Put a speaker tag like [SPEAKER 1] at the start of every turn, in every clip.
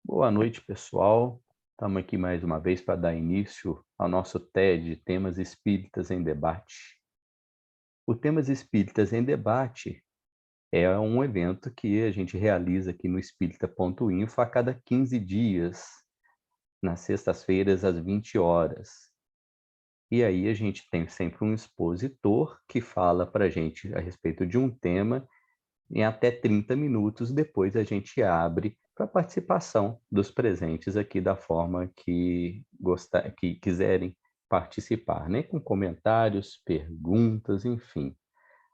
[SPEAKER 1] Boa noite, pessoal. Estamos aqui mais uma vez para dar início ao nosso TED, Temas Espíritas em Debate. O Temas Espíritas em Debate é um evento que a gente realiza aqui no Espírita.info a cada 15 dias, nas sextas-feiras, às 20 horas. E aí a gente tem sempre um expositor que fala para a gente a respeito de um tema em até 30 minutos, depois a gente abre para a participação dos presentes aqui da forma que quiserem participar, né? Com comentários, perguntas, enfim,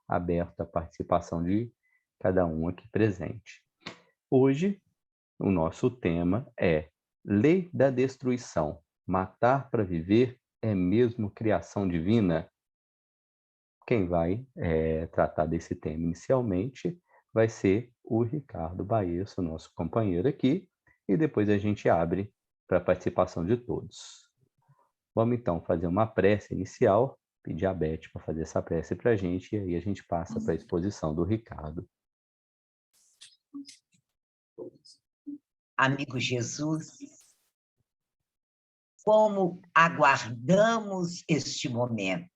[SPEAKER 1] aberto à participação de cada um aqui presente. Hoje, o nosso tema é Lei da Destruição. Matar para viver é mesmo criação divina? Quem vai tratar desse tema inicialmente vai ser o Ricardo Baesso, nosso companheiro aqui, e depois a gente abre para a participação de todos. Vamos então fazer uma prece inicial, pedir a Beth para fazer essa prece para a gente, e aí a gente passa para a exposição do Ricardo.
[SPEAKER 2] Amigo Jesus, como aguardamos este momento.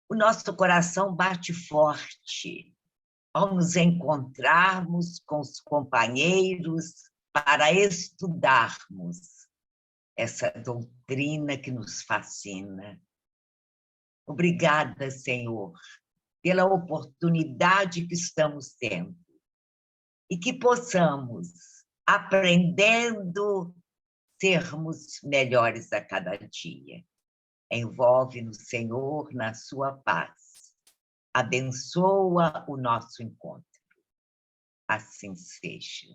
[SPEAKER 2] O nosso coração bate forte ao nos encontrarmos com os companheiros para estudarmos essa doutrina que nos fascina. Obrigada, Senhor, pela oportunidade que estamos tendo e que possamos, aprendendo, sermos melhores a cada dia. Envolve-nos, Senhor, na sua paz. Abençoa o nosso encontro. Assim seja.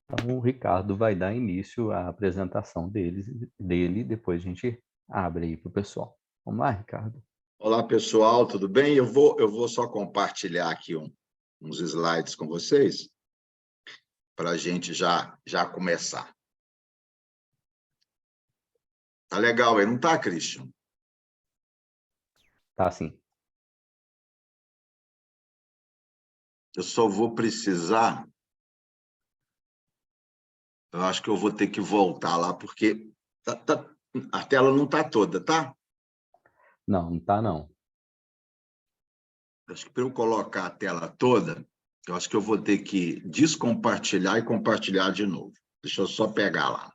[SPEAKER 1] Então, o Ricardo vai dar início à apresentação dele, depois a gente abre aí para o pessoal. Vamos lá, Ricardo?
[SPEAKER 3] Olá, pessoal, tudo bem? Eu vou só compartilhar aqui uns slides com vocês para a gente já começar. Tá legal aí, não tá, Christian?
[SPEAKER 1] Tá, sim.
[SPEAKER 3] Eu só vou precisar... Eu acho que eu vou ter que voltar lá, porque a tela não está toda, tá?
[SPEAKER 1] Não tá não.
[SPEAKER 3] Acho que para eu colocar a tela toda, eu acho que eu vou ter que descompartilhar e compartilhar de novo. Deixa eu só pegar lá.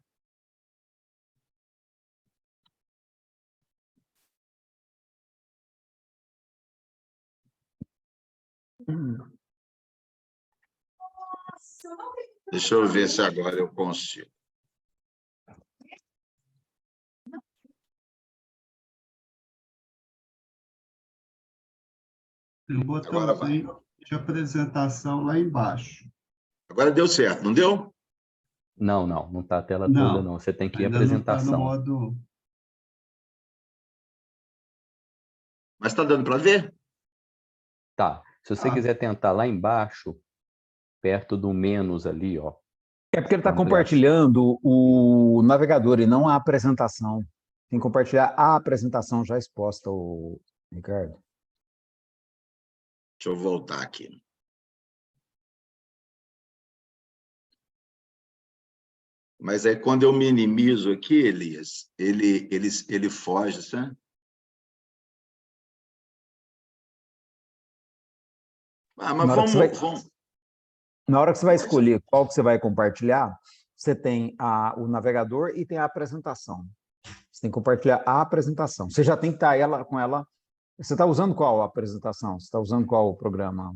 [SPEAKER 3] Deixa eu ver se agora eu consigo.
[SPEAKER 4] Tem um botãozinho de apresentação lá embaixo.
[SPEAKER 3] Agora deu certo, não deu?
[SPEAKER 1] Não tá a tela toda, não. Você tem que ir à
[SPEAKER 4] ainda não está
[SPEAKER 1] apresentação.
[SPEAKER 4] no modo...
[SPEAKER 3] Mas está dando para ver?
[SPEAKER 1] Tá. Se você quiser tentar lá embaixo, perto do menos ali, ó.
[SPEAKER 5] É porque ele está compartilhando o navegador e não a apresentação. Tem que compartilhar a apresentação já exposta, o Ricardo.
[SPEAKER 3] Deixa eu voltar aqui. Mas aí, quando eu minimizo aqui, Elias, ele foge, sabe? Mas vamos...
[SPEAKER 5] Na hora que você vai escolher qual que você vai compartilhar, você tem o navegador e tem a apresentação. Você tem que compartilhar a apresentação. Você já tem que estar com ela... Você está usando qual apresentação? Você está usando qual programa?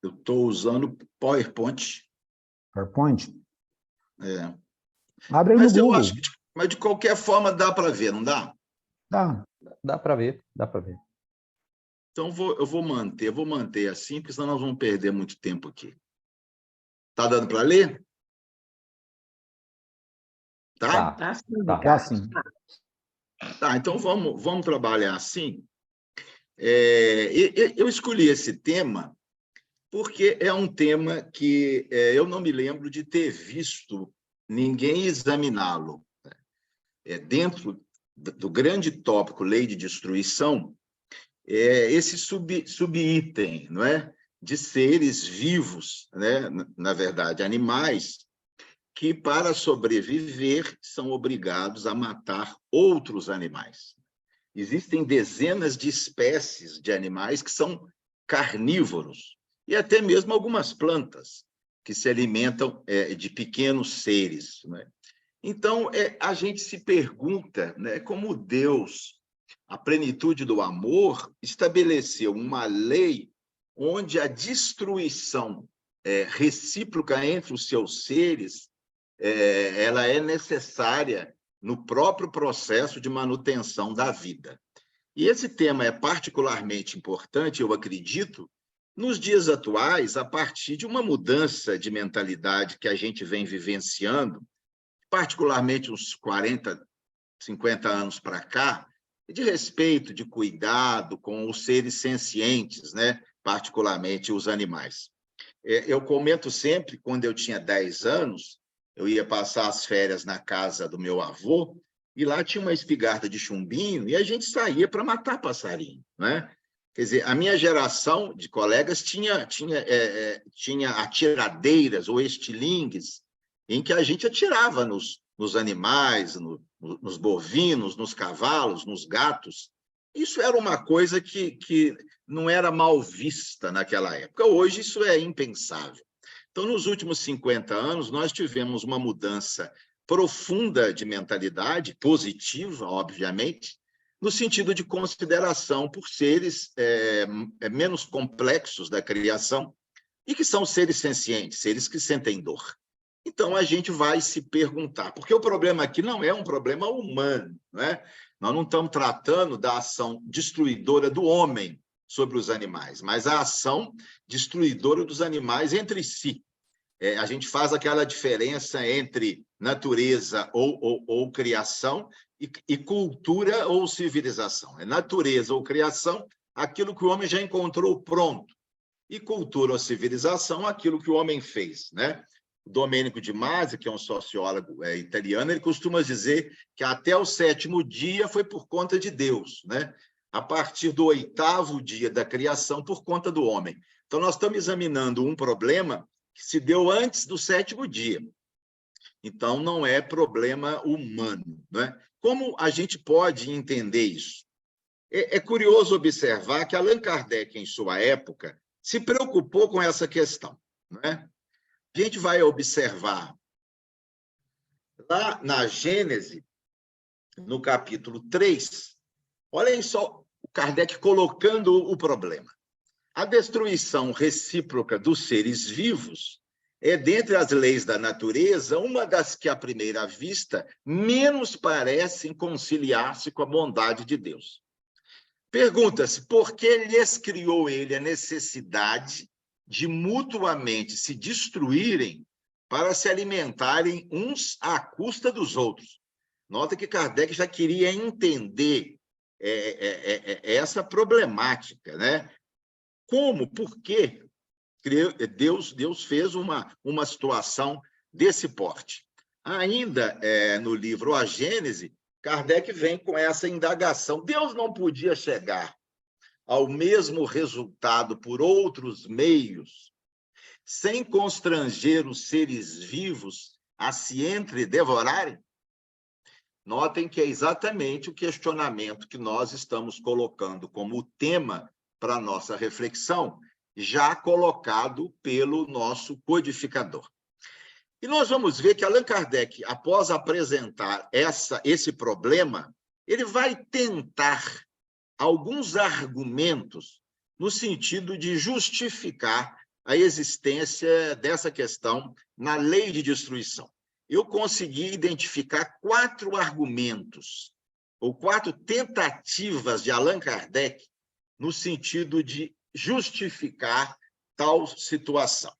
[SPEAKER 3] Eu estou usando PowerPoint.
[SPEAKER 5] PowerPoint?
[SPEAKER 3] É.
[SPEAKER 5] Abre aí no Google.
[SPEAKER 3] Mas de qualquer forma dá para ver, não dá?
[SPEAKER 1] Dá para ver.
[SPEAKER 3] Então eu vou manter assim, porque senão nós vamos perder muito tempo aqui. Tá dando para ler? Tá?
[SPEAKER 5] Tá sim.
[SPEAKER 3] Tá, então vamos trabalhar assim. Eu escolhi esse tema porque é um tema que eu não me lembro de ter visto ninguém examiná-lo. Dentro do grande tópico Lei de Destruição, esse subitem, não é? De seres vivos, né? Na verdade, animais, que para sobreviver são obrigados a matar outros animais. Existem dezenas de espécies de animais que são carnívoros, e até mesmo algumas plantas que se alimentam de pequenos seres, né? Então, a gente se pergunta, né, como Deus, a plenitude do amor, estabeleceu uma lei onde a destruição recíproca entre os seus seres ela é necessária no próprio processo de manutenção da vida. E esse tema é particularmente importante, eu acredito, nos dias atuais, a partir de uma mudança de mentalidade que a gente vem vivenciando, particularmente uns 40, 50 anos para cá, de respeito, de cuidado com os seres sencientes, né? Particularmente os animais. Eu comento sempre, quando eu tinha 10 anos, eu ia passar as férias na casa do meu avô, e lá tinha uma espingarda de chumbinho, e a gente saía para matar passarinho, né? Quer dizer, a minha geração de colegas tinha atiradeiras ou estilingues, em que a gente atirava nos animais, nos bovinos, nos cavalos, nos gatos. Isso era uma coisa que não era mal vista naquela época. Hoje isso é impensável. Então, nos últimos 50 anos, nós tivemos uma mudança profunda de mentalidade, positiva, obviamente, no sentido de consideração por seres menos complexos da criação e que são seres sencientes, seres que sentem dor. Então, a gente vai se perguntar, porque o problema aqui não é um problema humano, não é? Nós não estamos tratando da ação destruidora do homem sobre os animais, mas a ação destruidora dos animais entre si. A gente faz aquela diferença entre natureza ou criação e cultura ou civilização. É natureza ou criação, aquilo que o homem já encontrou pronto. E cultura ou civilização, aquilo que o homem fez, né? O Domenico de Masi, que é um sociólogo italiano, ele costuma dizer que até o 7º dia foi por conta de Deus, né? A partir do 8º dia da criação, por conta do homem. Então, nós estamos examinando um problema que se deu antes do 7º dia. Então, não é problema humano, né? Como a gente pode entender isso? É curioso observar que Allan Kardec, em sua época, se preocupou com essa questão, né? A gente vai observar lá na Gênese, no capítulo 3, olhem só o Kardec colocando o problema. A destruição recíproca dos seres vivos é, dentre as leis da natureza, uma das que, à primeira vista, menos parecem conciliar-se com a bondade de Deus. Pergunta-se por que lhes criou ele a necessidade de mutuamente se destruírem para se alimentarem uns à custa dos outros. Nota que Kardec já queria entender essa problemática, né? Como, por que Deus fez uma situação desse porte? Ainda no livro A Gênese, Kardec vem com essa indagação. Deus não podia chegar ao mesmo resultado por outros meios, sem constranger os seres vivos a se entredevorarem? Notem que é exatamente o questionamento que nós estamos colocando como tema para a nossa reflexão, já colocado pelo nosso codificador. E nós vamos ver que Allan Kardec, após apresentar esse problema, ele vai tentar alguns argumentos no sentido de justificar a existência dessa questão na lei de destruição. Eu consegui identificar 4 argumentos, ou 4 tentativas de Allan Kardec no sentido de justificar tal situação.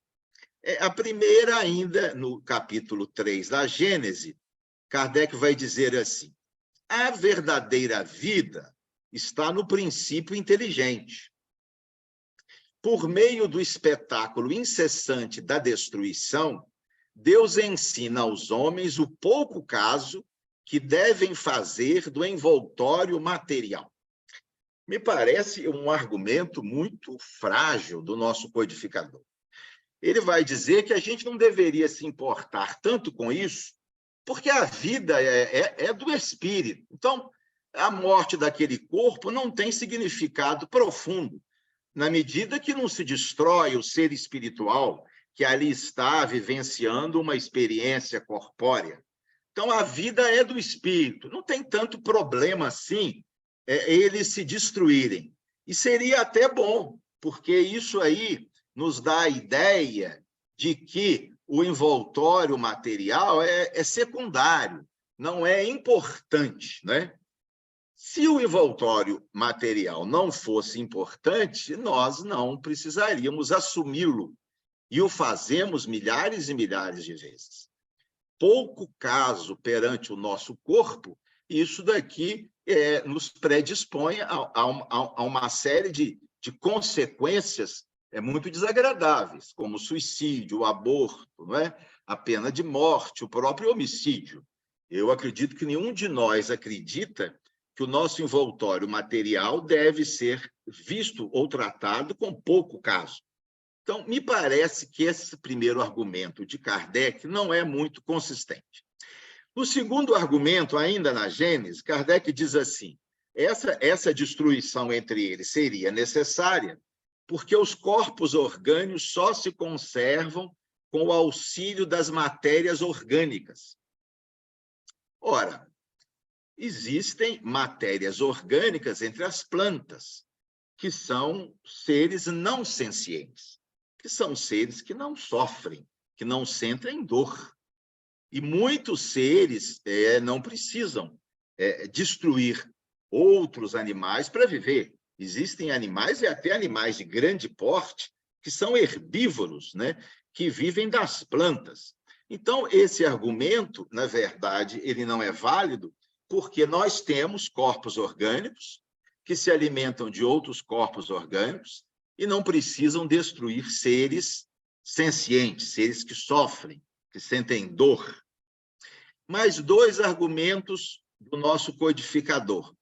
[SPEAKER 3] A primeira, ainda no capítulo 3 da Gênese, Kardec vai dizer assim: a verdadeira vida está no princípio inteligente. Por meio do espetáculo incessante da destruição, Deus ensina aos homens o pouco caso que devem fazer do envoltório material. me parece um argumento muito frágil do nosso codificador. Ele vai dizer que a gente não deveria se importar tanto com isso, porque a vida é do espírito. Então, a morte daquele corpo não tem significado profundo, na medida que não se destrói o ser espiritual que ali está vivenciando uma experiência corpórea. Então, a vida é do espírito. Não tem tanto problema assim eles se destruírem. E seria até bom, porque isso aí nos dá a ideia de que o envoltório material é secundário, não é importante, né? Se o envoltório material não fosse importante, nós não precisaríamos assumi-lo, e o fazemos milhares e milhares de vezes. Pouco caso perante o nosso corpo, isso daqui nos predispõe a uma série de consequências muito desagradáveis, como o suicídio, o aborto, não é? A pena de morte, o próprio homicídio. Eu acredito que nenhum de nós acredita que o nosso envoltório material deve ser visto ou tratado com pouco caso. Então, me parece que esse primeiro argumento de Kardec não é muito consistente. No segundo argumento, ainda na Gênesis, Kardec diz assim: essa destruição entre eles seria necessária porque os corpos orgânicos só se conservam com o auxílio das matérias orgânicas. Ora, existem matérias orgânicas entre as plantas, que são seres não sencientes, que são seres que não sofrem, que não sentem dor. E muitos seres não precisam destruir outros animais para viver. Existem animais, e até animais de grande porte, que são herbívoros, né? Que vivem das plantas. Então, esse argumento, na verdade, ele não é válido, porque nós temos corpos orgânicos que se alimentam de outros corpos orgânicos e não precisam destruir seres sencientes, seres que sofrem, que sentem dor. Mais dois argumentos do nosso codificador.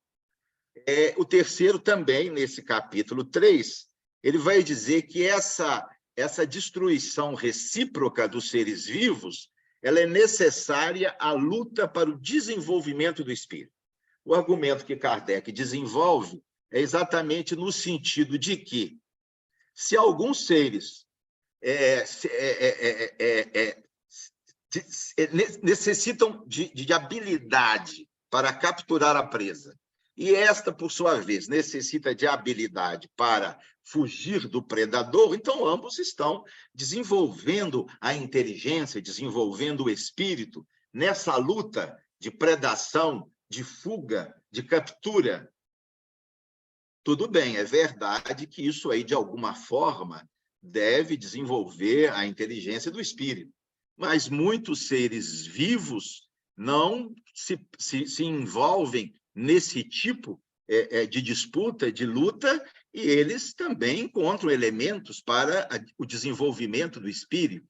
[SPEAKER 3] O terceiro também, nesse capítulo 3, ele vai dizer que essa destruição recíproca dos seres vivos, ela é necessária à luta para o desenvolvimento do espírito. O argumento que Kardec desenvolve é exatamente no sentido de que, se alguns seres necessitam de habilidade para capturar a presa, e esta, por sua vez, necessita de habilidade para fugir do predador, então ambos estão desenvolvendo a inteligência, desenvolvendo o espírito nessa luta de predação, de fuga, de captura. Tudo bem, é verdade que isso aí, de alguma forma, deve desenvolver a inteligência do espírito, mas muitos seres vivos não se envolvem nesse tipo de disputa, de luta, e eles também encontram elementos para o desenvolvimento do espírito.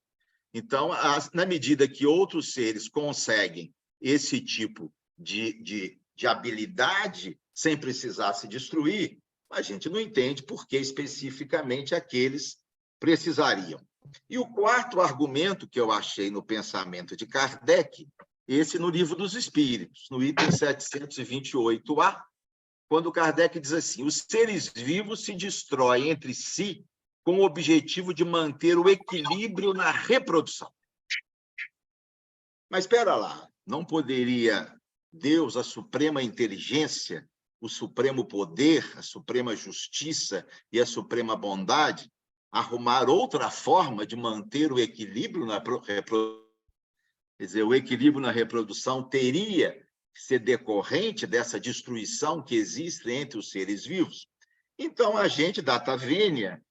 [SPEAKER 3] Então, na medida que outros seres conseguem esse tipo de habilidade sem precisar se destruir, a gente não entende por que especificamente aqueles precisariam. E o quarto argumento que eu achei no pensamento de Kardec, esse no Livro dos Espíritos, no item 728A, quando Kardec diz assim: os seres vivos se destroem entre si com o objetivo de manter o equilíbrio na reprodução. Mas espera lá, não poderia Deus, a suprema inteligência, o supremo poder, a suprema justiça e a suprema bondade, arrumar outra forma de manter o equilíbrio na reprodução? Quer dizer, o equilíbrio na reprodução teria que ser decorrente dessa destruição que existe entre os seres vivos. Então, a gente, data vênia,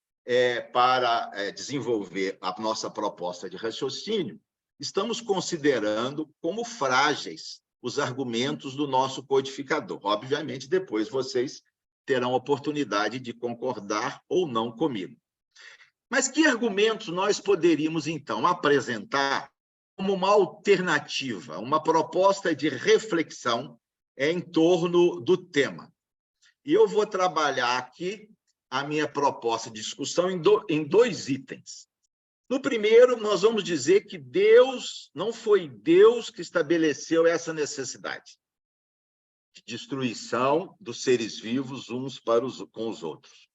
[SPEAKER 3] para desenvolver a nossa proposta de raciocínio, estamos considerando como frágeis os argumentos do nosso codificador. Obviamente, depois vocês terão oportunidade de concordar ou não comigo. Mas que argumentos nós poderíamos, então, apresentar como uma alternativa, uma proposta de reflexão em torno do tema? E eu vou trabalhar aqui a minha proposta de discussão em 2 itens. No primeiro, nós vamos dizer que não foi Deus que estabeleceu essa necessidade de destruição dos seres vivos uns com os outros.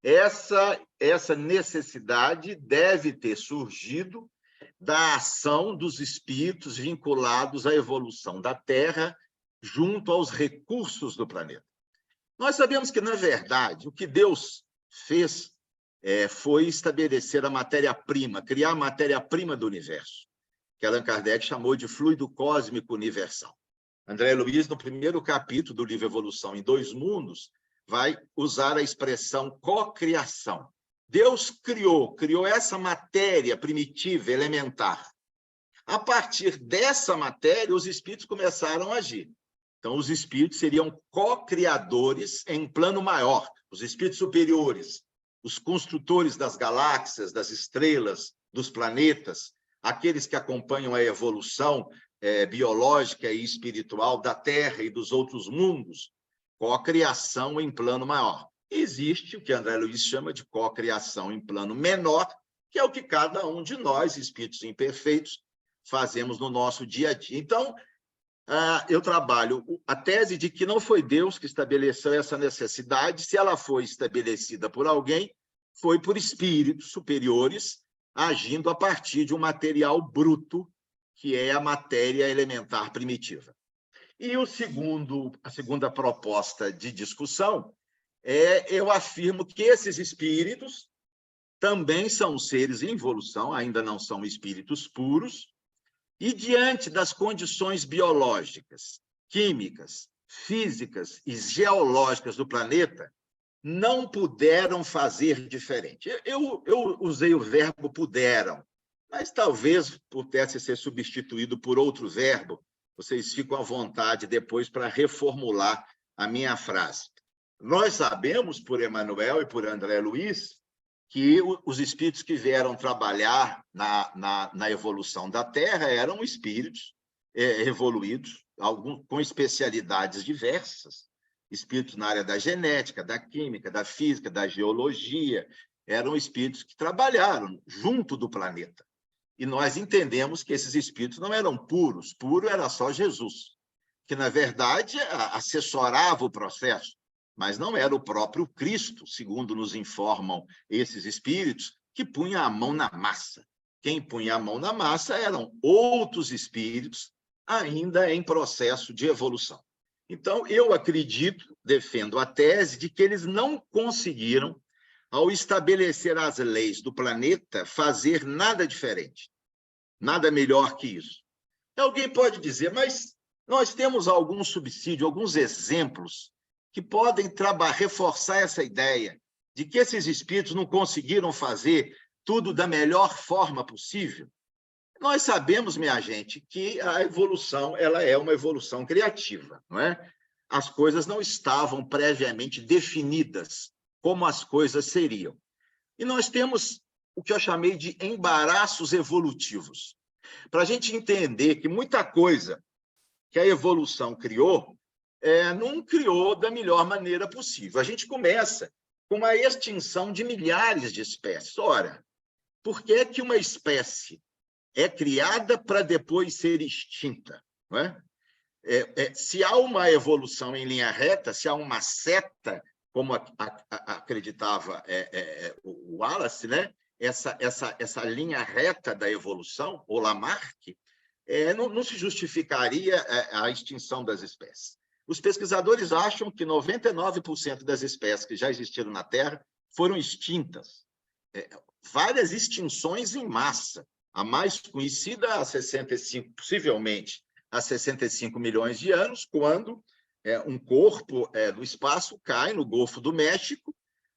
[SPEAKER 3] Essa necessidade deve ter surgido da ação dos espíritos vinculados à evolução da Terra junto aos recursos do planeta. Nós sabemos que, na verdade, o que Deus fez foi estabelecer a matéria-prima, criar a matéria-prima do universo, que Allan Kardec chamou de fluido cósmico universal. André Luiz, no primeiro capítulo do livro Evolução em 2 Mundos, vai usar a expressão cocriação. Deus criou essa matéria primitiva, elementar. A partir dessa matéria, os espíritos começaram a agir. Então, os espíritos seriam co-criadores em plano maior, os espíritos superiores, os construtores das galáxias, das estrelas, dos planetas, aqueles que acompanham a evolução biológica e espiritual da Terra e dos outros mundos, co-criação em plano maior. Existe o que André Luiz chama de co-criação em plano menor, que é o que cada um de nós, espíritos imperfeitos, fazemos no nosso dia a dia. Então, eu trabalho a tese de que não foi Deus que estabeleceu essa necessidade. Se ela foi estabelecida por alguém, foi por espíritos superiores, agindo a partir de um material bruto, que é a matéria elementar primitiva. E a segunda proposta de discussão eu afirmo que esses espíritos também são seres em evolução, ainda não são espíritos puros, e diante das condições biológicas, químicas, físicas e geológicas do planeta, não puderam fazer diferente. Eu usei o verbo puderam, mas talvez pudesse ser substituído por outro verbo. Vocês ficam à vontade depois para reformular a minha frase. Nós sabemos, por Emmanuel e por André Luiz, que os espíritos que vieram trabalhar na evolução da Terra eram espíritos evoluídos, alguns com especialidades diversas, espíritos na área da genética, da química, da física, da geologia, eram espíritos que trabalharam junto do planeta. E nós entendemos que esses espíritos não eram puros, puro era só Jesus, que, na verdade, assessorava o processo, mas não era o próprio Cristo, segundo nos informam esses espíritos, que punha a mão na massa. Quem punha a mão na massa eram outros espíritos, ainda em processo de evolução. Então, eu acredito, defendo a tese de que eles não conseguiram, ao estabelecer as leis do planeta, fazer nada diferente, nada melhor que isso. Alguém pode dizer, mas nós temos algum subsídio, alguns exemplos que podem reforçar essa ideia de que esses espíritos não conseguiram fazer tudo da melhor forma possível. Nós sabemos, minha gente, que a evolução ela é uma evolução criativa, não é? As coisas não estavam previamente definidas como as coisas seriam. E nós temos o que eu chamei de embaraços evolutivos. Para a gente entender que muita coisa que a evolução criou, não criou da melhor maneira possível. A gente começa com a extinção de milhares de espécies. Ora, por que é que uma espécie é criada para depois ser extinta? Não é? Se há uma evolução em linha reta, se há uma seta, como acreditava o Wallace, né? Essa linha reta da evolução, ou Lamarck, não se justificaria a extinção das espécies. Os pesquisadores acham que 99% das espécies que já existiram na Terra foram extintas. Várias extinções em massa. A mais conhecida, possivelmente, há 65 milhões de anos, quando um corpo do espaço cai no Golfo do México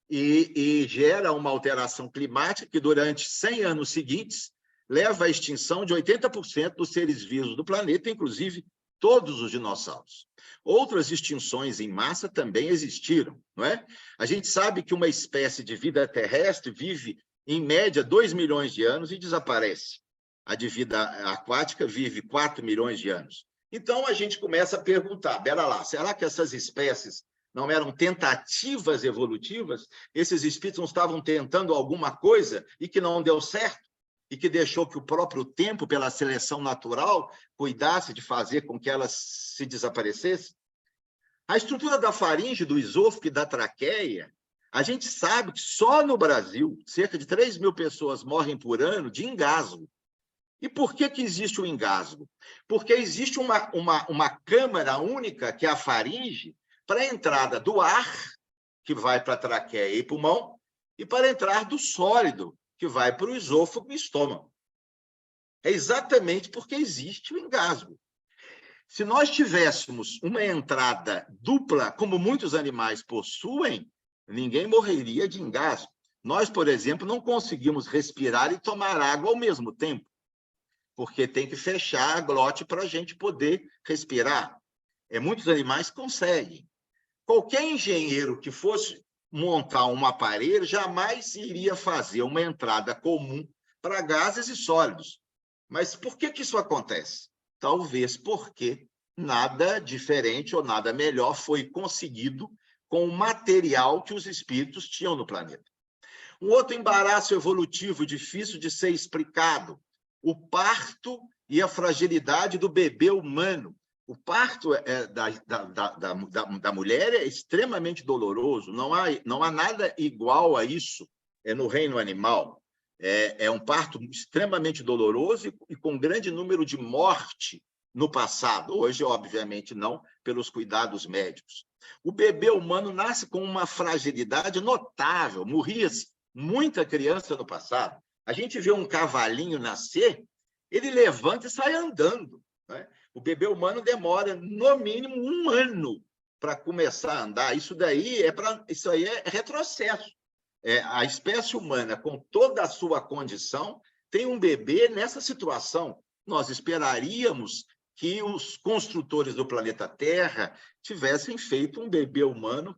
[SPEAKER 3] e gera uma alteração climática que, durante 100 anos seguintes, leva à extinção de 80% dos seres vivos do planeta, inclusive todos os dinossauros. Outras extinções em massa também existiram, não é? A gente sabe que uma espécie de vida terrestre vive, em média, 2 milhões de anos e desaparece. A de vida aquática vive 4 milhões de anos. Então, a gente começa a perguntar, pera lá, será que essas espécies não eram tentativas evolutivas, esses espíritos não estavam tentando alguma coisa e que não deu certo, e que deixou que o próprio tempo, pela seleção natural, cuidasse de fazer com que elas se desaparecessem. A estrutura da faringe, do esôfago e da traqueia, a gente sabe que só no Brasil, cerca de 3.000 pessoas morrem por ano de engasgo. E por que existe o engasgo? Porque existe uma câmara única, que é a faringe, para a entrada do ar, que vai para a traqueia e pulmão, e para a entrada do sólido, que vai para o esôfago e estômago. É exatamente porque existe o engasgo. Se nós tivéssemos uma entrada dupla, como muitos animais possuem, ninguém morreria de engasgo. Nós, por exemplo, não conseguimos respirar e tomar água ao mesmo tempo, porque tem que fechar a glote para a gente poder respirar. Muitos animais conseguem. Qualquer engenheiro que fosse montar um aparelho jamais iria fazer uma entrada comum para gases e sólidos. Mas por que isso acontece? Talvez porque nada diferente ou nada melhor foi conseguido com o material que os espíritos tinham no planeta. Um outro embaraço evolutivo difícil de ser explicado: o parto e a fragilidade do bebê humano. O parto da mulher é extremamente doloroso, não há nada igual a isso no reino animal. É um parto extremamente doloroso e com grande número de morte no passado. Hoje, obviamente, não, pelos cuidados médicos. O bebê humano nasce com uma fragilidade notável, morria-se muita criança no passado. A gente vê um cavalinho nascer, ele levanta e sai andando, né? O bebê humano demora, no mínimo, 1 ano para começar a andar. Isso aí é retrocesso. A espécie humana, com toda a sua condição, tem um bebê nessa situação. Nós esperaríamos que os construtores do planeta Terra tivessem feito um bebê humano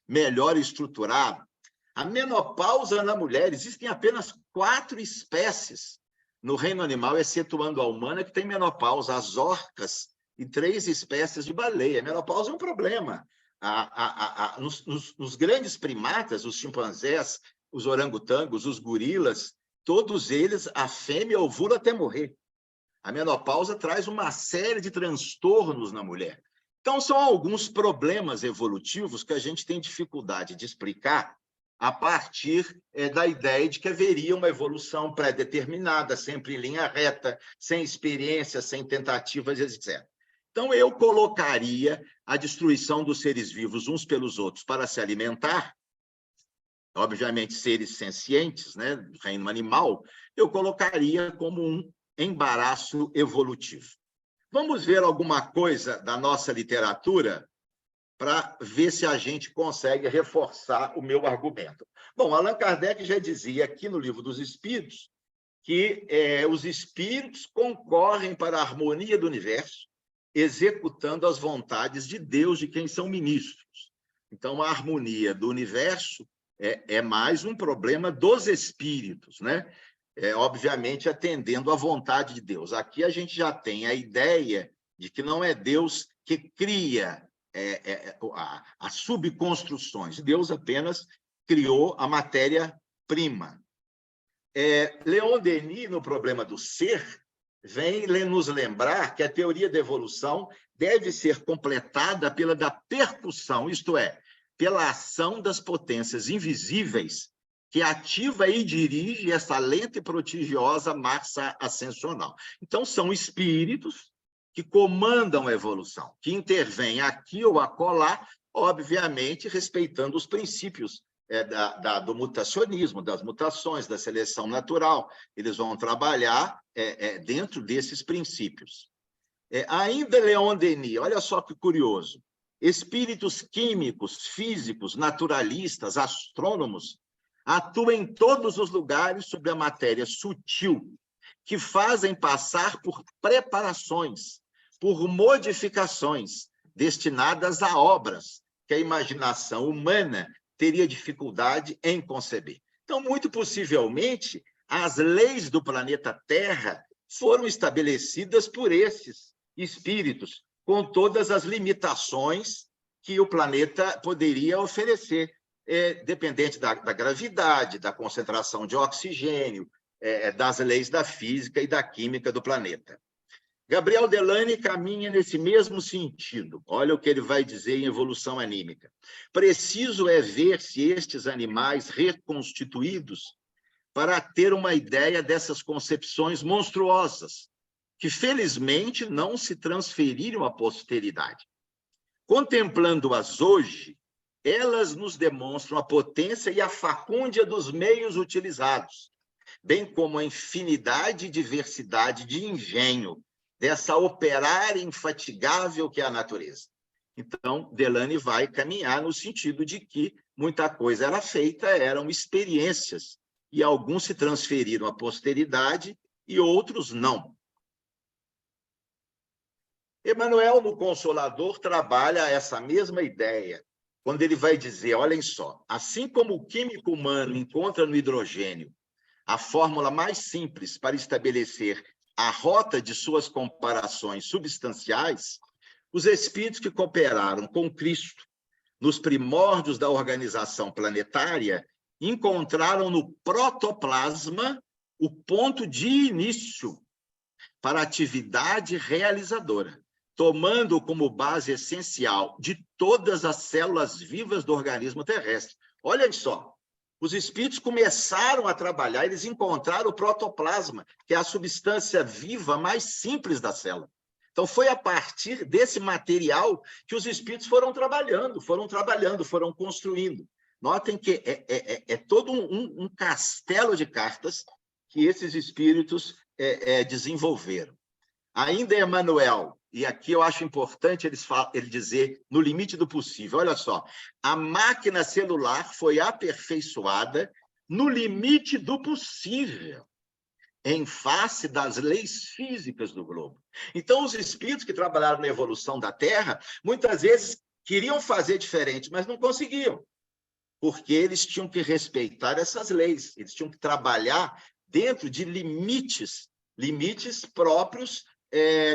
[SPEAKER 3] melhor estruturado. A menopausa na mulher, existem apenas 4 espécies no reino animal, excetuando a humana, que tem menopausa: as orcas e 3 espécies de baleia. A menopausa é um problema. Nos grandes primatas, os chimpanzés, os orangotangos, os gorilas, todos eles, a fêmea ovula até morrer. A menopausa traz uma série de transtornos na mulher. Então, são alguns problemas evolutivos que a gente tem dificuldade de explicar a partir da ideia de que haveria uma evolução pré-determinada, sempre em linha reta, sem experiência, sem tentativas, etc. Então, eu colocaria a destruição dos seres vivos uns pelos outros para se alimentar, obviamente seres sencientes, né, do reino animal, eu colocaria como um embaraço evolutivo. Vamos ver alguma coisa da nossa literatura para ver se a gente consegue reforçar o meu argumento. Bom, Allan Kardec já dizia aqui no Livro dos Espíritos que os espíritos concorrem para a harmonia do universo, executando as vontades de Deus, de quem são ministros. Então, a harmonia do universo é mais um problema dos espíritos, né? Obviamente, atendendo à vontade de Deus. Aqui a gente já tem a ideia de que não é Deus que cria as subconstruções. Deus apenas criou a matéria-prima. Leon Denis, no Problema do Ser, vem nos lembrar que a teoria da evolução deve ser completada pela da percussão, isto é, pela ação das potências invisíveis que ativa e dirige essa lenta e prodigiosa massa ascensional. Então, são espíritos que comandam a evolução, que intervêm aqui ou acolá, obviamente, respeitando os princípios do mutacionismo, das mutações, da seleção natural. Eles vão trabalhar dentro desses princípios. Ainda Leon Denis, olha só que curioso, espíritos químicos, físicos, naturalistas, astrônomos, atuam em todos os lugares sobre a matéria sutil, que fazem passar por preparações, por modificações destinadas a obras que a imaginação humana teria dificuldade em conceber. Então, muito possivelmente, as leis do planeta Terra foram estabelecidas por esses espíritos, com todas as limitações que o planeta poderia oferecer, dependente da gravidade, da concentração de oxigênio, das leis da física e da química do planeta. Gabriel Delany caminha nesse mesmo sentido. Olha o que ele vai dizer em Evolução Anímica. Preciso é ver se estes animais reconstituídos para ter uma ideia dessas concepções monstruosas, que felizmente não se transferiram à posteridade. Contemplando-as hoje, elas nos demonstram a potência e a facúndia dos meios utilizados, bem como a infinidade e diversidade de engenho dessa operária infatigável que é a natureza. Então, Delany vai caminhar no sentido de que muita coisa era feita, eram experiências, e alguns se transferiram à posteridade e outros não. Emmanuel, no Consolador, trabalha essa mesma ideia, quando ele vai dizer, olhem só, assim como o químico humano encontra no hidrogênio a fórmula mais simples para estabelecer a rota de suas comparações substanciais, os espíritos que cooperaram com Cristo nos primórdios da organização planetária encontraram no protoplasma o ponto de início para a atividade realizadora, tomando como base essencial de todas as células vivas do organismo terrestre. Olhem só, os espíritos começaram a trabalhar, eles encontraram o protoplasma, que é a substância viva mais simples da célula. Então, foi a partir desse material que os espíritos foram trabalhando, foram construindo. Notem que é todo um castelo de cartas que esses espíritos desenvolveram. Ainda Emmanuel, e aqui eu acho importante ele dizer no limite do possível, olha só, a máquina celular foi aperfeiçoada no limite do possível, em face das leis físicas do globo. Então, os espíritos que trabalharam na evolução da Terra, muitas vezes queriam fazer diferente, mas não conseguiam, porque eles tinham que respeitar essas leis, eles tinham que trabalhar dentro de limites próprios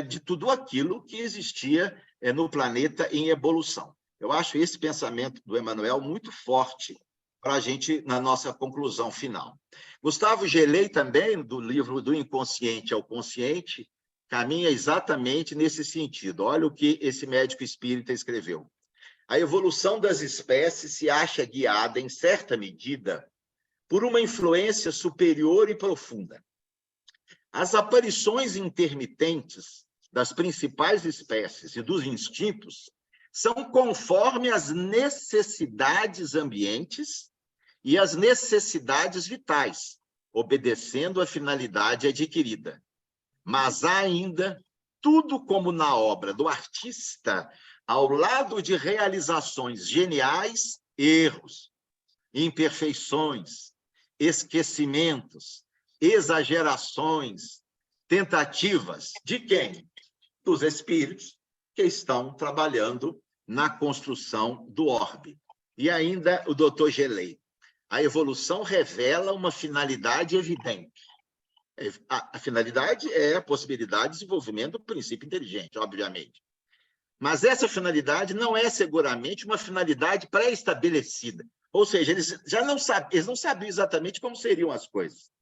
[SPEAKER 3] de tudo aquilo que existia no planeta em evolução. Eu acho esse pensamento do Emmanuel muito forte para a gente, na nossa conclusão final. Gustavo Gelei também, do livro Do Inconsciente ao Consciente, caminha exatamente nesse sentido. Olha o que esse médico espírita escreveu. A evolução das espécies se acha guiada, em certa medida, por uma influência superior e profunda. As aparições intermitentes das principais espécies e dos instintos são conforme as necessidades ambientes e as necessidades vitais, obedecendo à finalidade adquirida. Mas há ainda, tudo como na obra do artista, ao lado de realizações geniais, erros, imperfeições, esquecimentos, exagerações, tentativas de quem? Dos espíritos que estão trabalhando na construção do orbe. E ainda o Dr. Gelei. A evolução revela uma finalidade evidente. A finalidade é a possibilidade de desenvolvimento do princípio inteligente, obviamente. Mas essa finalidade não é seguramente uma finalidade pré-estabelecida. Ou seja, eles não sabiam exatamente como seriam as coisas.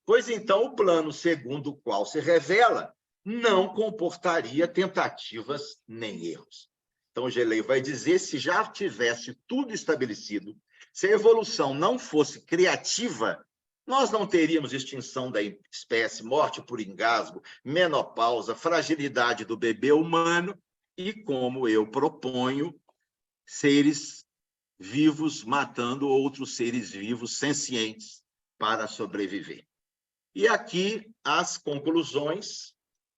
[SPEAKER 3] Pois então o plano segundo o qual se revela não comportaria tentativas nem erros. Então, Gelei vai dizer, se já tivesse tudo estabelecido, se a evolução não fosse criativa, nós não teríamos extinção da espécie, morte por engasgo, menopausa, fragilidade do bebê humano e, como eu proponho, seres vivos matando outros seres vivos sencientes para sobreviver. E aqui as conclusões,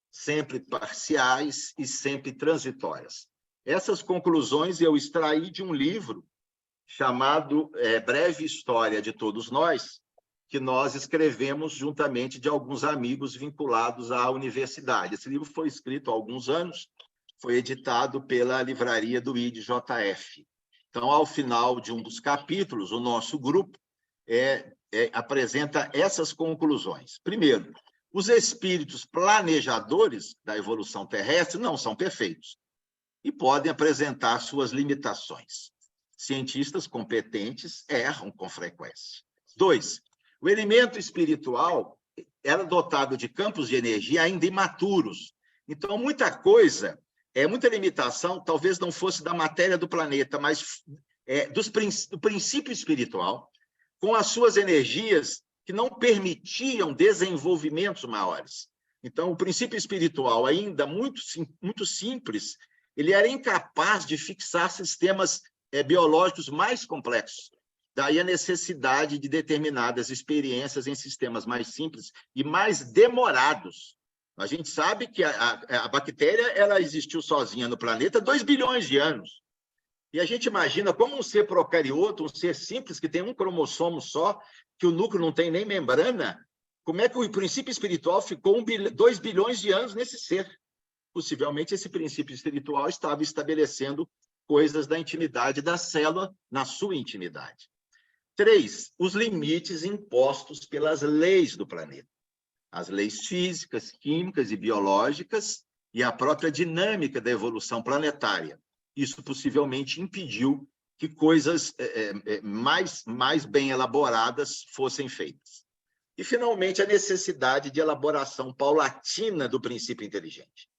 [SPEAKER 3] sempre parciais e sempre transitórias. Essas conclusões eu extraí de um livro chamado Breve História de Todos Nós, que nós escrevemos juntamente de alguns amigos vinculados à universidade. Esse livro foi escrito há alguns anos, foi editado pela livraria do IDJF. Então, ao final de um dos capítulos, o nosso grupo apresenta essas conclusões. Primeiro, os espíritos planejadores da evolução terrestre não são perfeitos. e podem apresentar suas limitações. Cientistas competentes erram com frequência. 2. O elemento espiritual era dotado de campos de energia ainda imaturos. Então, muita coisa, muita limitação, talvez não fosse da matéria do planeta, mas do princípio espiritual, com as suas energias que não permitiam desenvolvimentos maiores. Então, o princípio espiritual, ainda muito simples, ele era incapaz de fixar sistemas biológicos mais complexos. Daí a necessidade de determinadas experiências em sistemas mais simples e mais demorados. A gente sabe que a bactéria ela existiu sozinha no planeta 2 bilhões de anos. E a gente imagina como um ser procarioto, um ser simples, que tem um cromossomo só, que o núcleo não tem nem membrana, como é que o princípio espiritual ficou 2 bilhões de anos nesse ser? Possivelmente esse princípio espiritual estava estabelecendo coisas da intimidade da célula na sua intimidade. 3, os limites impostos pelas leis do planeta. As leis físicas, químicas e biológicas e a própria dinâmica da evolução planetária. Isso possivelmente impediu que coisas mais bem elaboradas fossem feitas. E, finalmente, a necessidade de elaboração paulatina do princípio inteligente.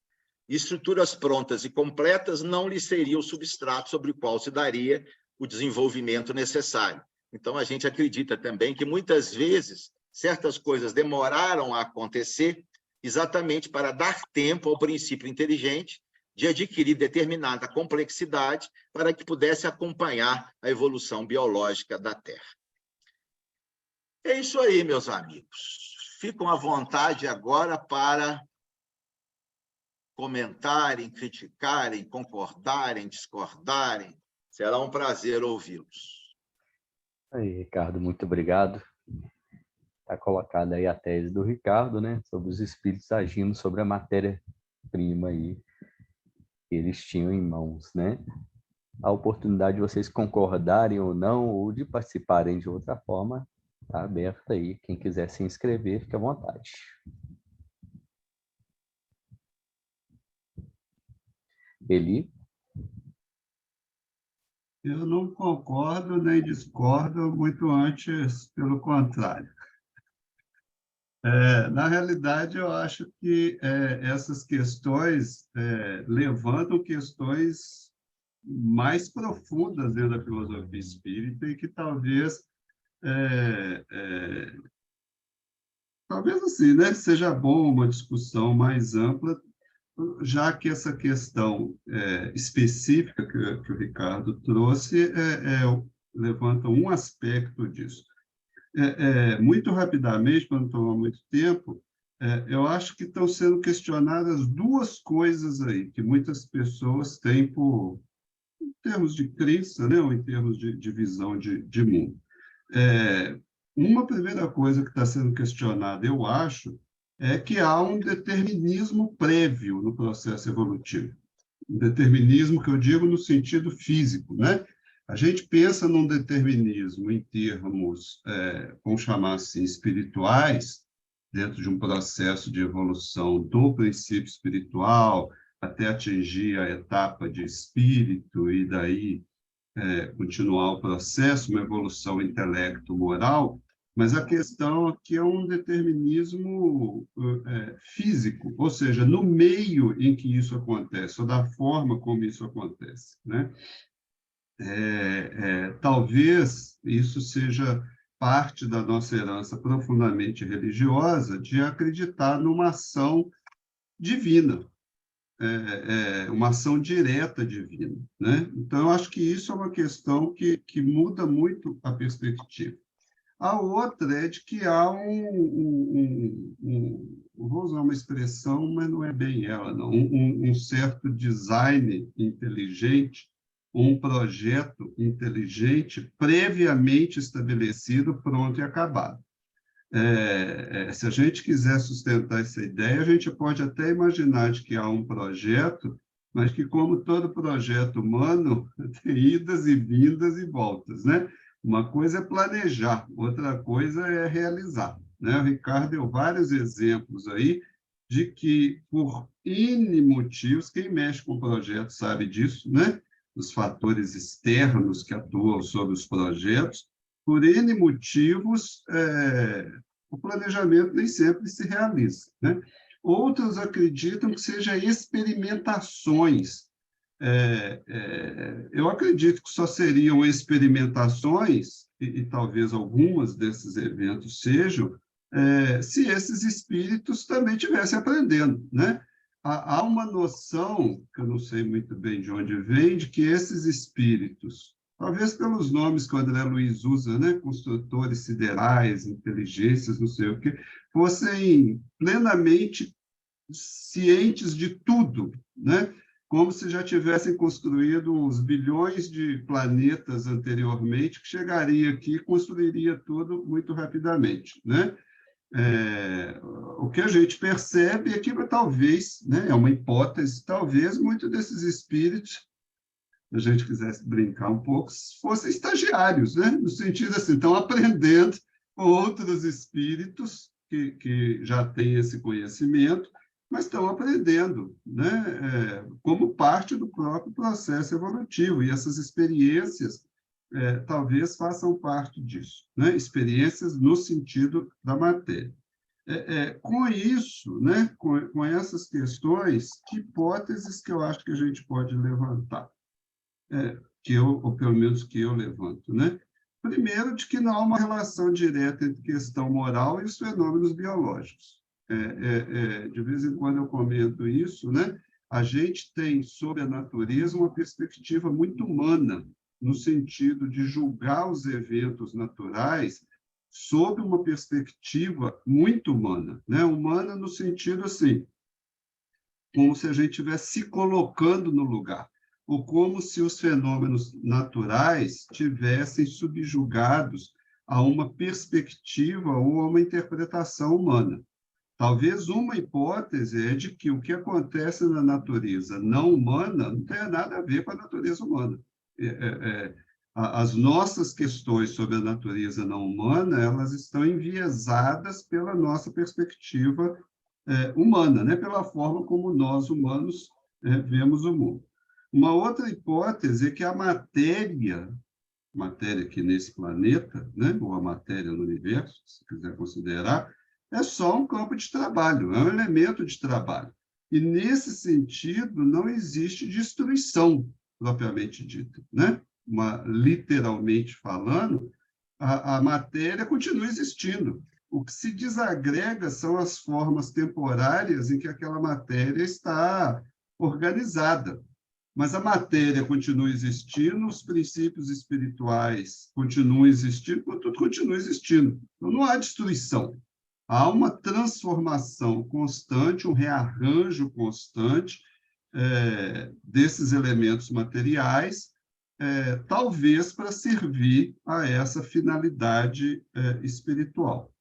[SPEAKER 3] Estruturas prontas e completas não lhe seria o substrato sobre o qual se daria o desenvolvimento necessário. Então, a gente acredita também que, muitas vezes, certas coisas demoraram a acontecer exatamente para dar tempo ao princípio inteligente de adquirir determinada complexidade para que pudesse acompanhar a evolução biológica da Terra. É isso aí, meus amigos. Ficam à vontade agora para comentarem, criticarem, concordarem, discordarem. Será um prazer ouvi-los.
[SPEAKER 1] Aí, Ricardo, muito obrigado. Está colocada aí a tese do Ricardo, né, sobre os espíritos agindo sobre a matéria-prima aí que eles tinham em mãos, né? A oportunidade de vocês concordarem ou não, ou de participarem de outra forma, está aberta aí. Quem quiser se inscrever, fique à vontade. Eli?
[SPEAKER 4] Eu não concordo nem discordo, muito antes, pelo contrário. Na realidade, eu acho que essas questões levantam questões mais profundas dentro da filosofia espírita e que talvez assim, né, seja bom uma discussão mais ampla, já que essa questão específica que o Ricardo trouxe levanta um aspecto disso. Muito rapidamente, para não tomar muito tempo, eu acho que estão sendo questionadas duas coisas aí, que muitas pessoas têm em termos de crença, né, ou em termos de visão de mundo. Uma primeira coisa que está sendo questionada, eu acho, é que há um determinismo prévio no processo evolutivo. Um determinismo que eu digo no sentido físico, né? A gente pensa num determinismo em termos, vamos chamar assim, espirituais, dentro de um processo de evolução do princípio espiritual, até atingir a etapa de espírito e daí continuar o processo, uma evolução intelecto-moral, mas a questão aqui é um determinismo físico, ou seja, no meio em que isso acontece, ou da forma como isso acontece, né? Talvez isso seja parte da nossa herança profundamente religiosa de acreditar numa ação divina, uma ação direta divina, né? Então, eu acho que isso é uma questão que muda muito a perspectiva. A outra é de que há vou usar uma expressão, mas não é bem ela, não, um certo design inteligente, um projeto inteligente previamente estabelecido, pronto e acabado. Se a gente quiser sustentar essa ideia, a gente pode até imaginar de que há um projeto, mas que, como todo projeto humano, tem idas e vindas e voltas, né? Uma coisa é planejar, outra coisa é realizar, né? O Ricardo deu vários exemplos aí de que, por N motivos, quem mexe com o projeto sabe disso, né? Os fatores externos que atuam sobre os projetos, por N motivos, o planejamento nem sempre se realiza, né? Outros acreditam que sejam experimentações. Eu acredito que só seriam experimentações, e talvez algumas desses eventos sejam, se esses espíritos também estivessem aprendendo, né? Há uma noção, que eu não sei muito bem de onde vem, de que esses espíritos, talvez pelos nomes que o André Luiz usa, né? Construtores siderais, inteligências, não sei o quê, fossem plenamente cientes de tudo, né? Como se já tivessem construído uns bilhões de planetas anteriormente, que chegaria aqui e construiria tudo muito rapidamente, né? O que a gente percebe é que talvez, né, é uma hipótese, talvez muitos desses espíritos, se a gente quisesse brincar um pouco, fossem estagiários, né? No sentido assim, estão aprendendo com outros espíritos que já têm esse conhecimento, mas estão aprendendo, né? Como parte do próprio processo evolutivo, e essas experiências talvez façam parte disso, né? Experiências no sentido da matéria. Com isso, né? Com essas questões, que hipóteses que eu acho que a gente pode levantar? Ou pelo menos que eu levanto, né? Primeiro, de que não há uma relação direta entre questão moral e os fenômenos biológicos. De vez em quando eu comento isso, né? A gente tem sobre a natureza uma perspectiva muito humana, no sentido de julgar os eventos naturais sob uma perspectiva muito humana, né? Humana no sentido assim, como se a gente estivesse se colocando no lugar, ou como se os fenômenos naturais tivessem subjugados a uma perspectiva ou a uma interpretação humana. Talvez uma hipótese é de que o que acontece na natureza não humana não tenha nada a ver com a natureza humana. As nossas questões sobre a natureza não humana, elas estão enviesadas pela nossa perspectiva humana, né? Pela forma como nós, humanos, vemos o mundo. Uma outra hipótese é que a matéria aqui nesse planeta, né? Ou a matéria no universo, se quiser considerar, é só um campo de trabalho, é um elemento de trabalho. E, nesse sentido, não existe destruição, propriamente dita, né? Literalmente falando, a matéria continua existindo. O que se desagrega são as formas temporárias em que aquela matéria está organizada. Mas a matéria continua existindo, os princípios espirituais continuam existindo, tudo continua existindo. Então, não há destruição. Há uma transformação constante, um rearranjo constante desses elementos materiais, talvez para servir a essa finalidade espiritual.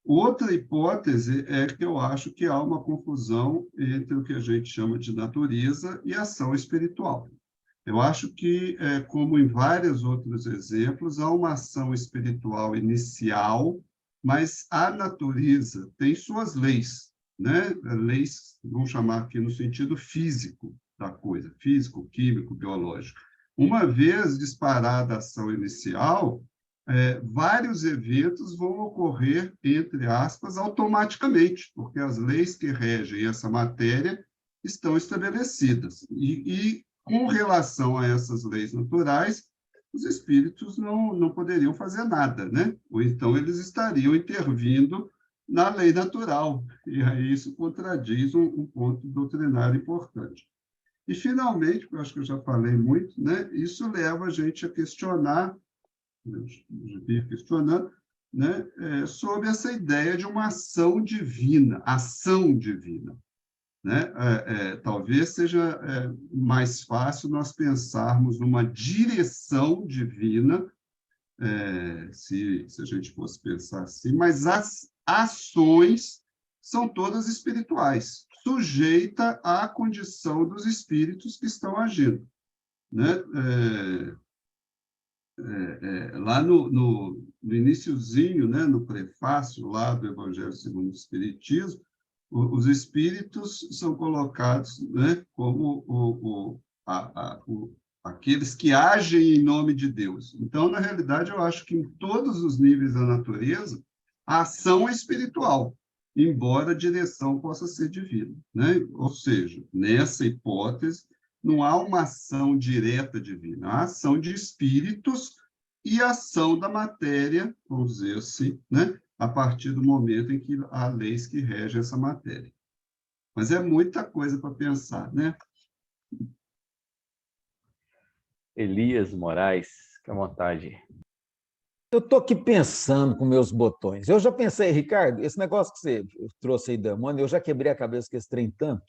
[SPEAKER 4] Outra hipótese é que eu acho que há uma confusão entre o que a gente chama de natureza e ação espiritual. Eu acho que, como em vários outros exemplos, há uma ação espiritual inicial, mas a natureza tem suas leis, né? Leis, vamos chamar aqui no sentido físico da coisa, físico, químico, biológico. Uma vez disparada a ação inicial, vários eventos vão ocorrer, entre aspas, automaticamente, porque as leis que regem essa matéria estão estabelecidas. E com relação a essas leis naturais, os espíritos não poderiam fazer nada, né? Ou então eles estariam intervindo na lei natural, e aí isso contradiz um ponto doutrinário importante. E, finalmente, eu acho que eu já falei muito, né? Isso leva a gente a questionar, né? Sobre essa ideia de uma ação divina, né? Talvez seja mais fácil nós pensarmos numa direção divina, se a gente fosse pensar assim, mas as ações são todas espirituais, sujeita à condição dos espíritos que estão agindo, né? Lá no iniciozinho, né, no prefácio lá do Evangelho segundo o Espiritismo, os espíritos são colocados, né, como aqueles que agem em nome de Deus. Então, na realidade, eu acho que em todos os níveis da natureza, a ação é espiritual, embora a direção possa ser divina, né? Ou seja, nessa hipótese, não há uma ação direta divina, há ação de espíritos e ação da matéria, vamos dizer assim, né? A partir do momento em que há leis que regem essa matéria. Mas é muita coisa para pensar, né?
[SPEAKER 1] Elias Moraes, fique à vontade.
[SPEAKER 5] Eu estou aqui pensando com meus botões. Eu já pensei, Ricardo, esse negócio que você trouxe aí da Mônica, eu já quebrei a cabeça com esse trem tanto,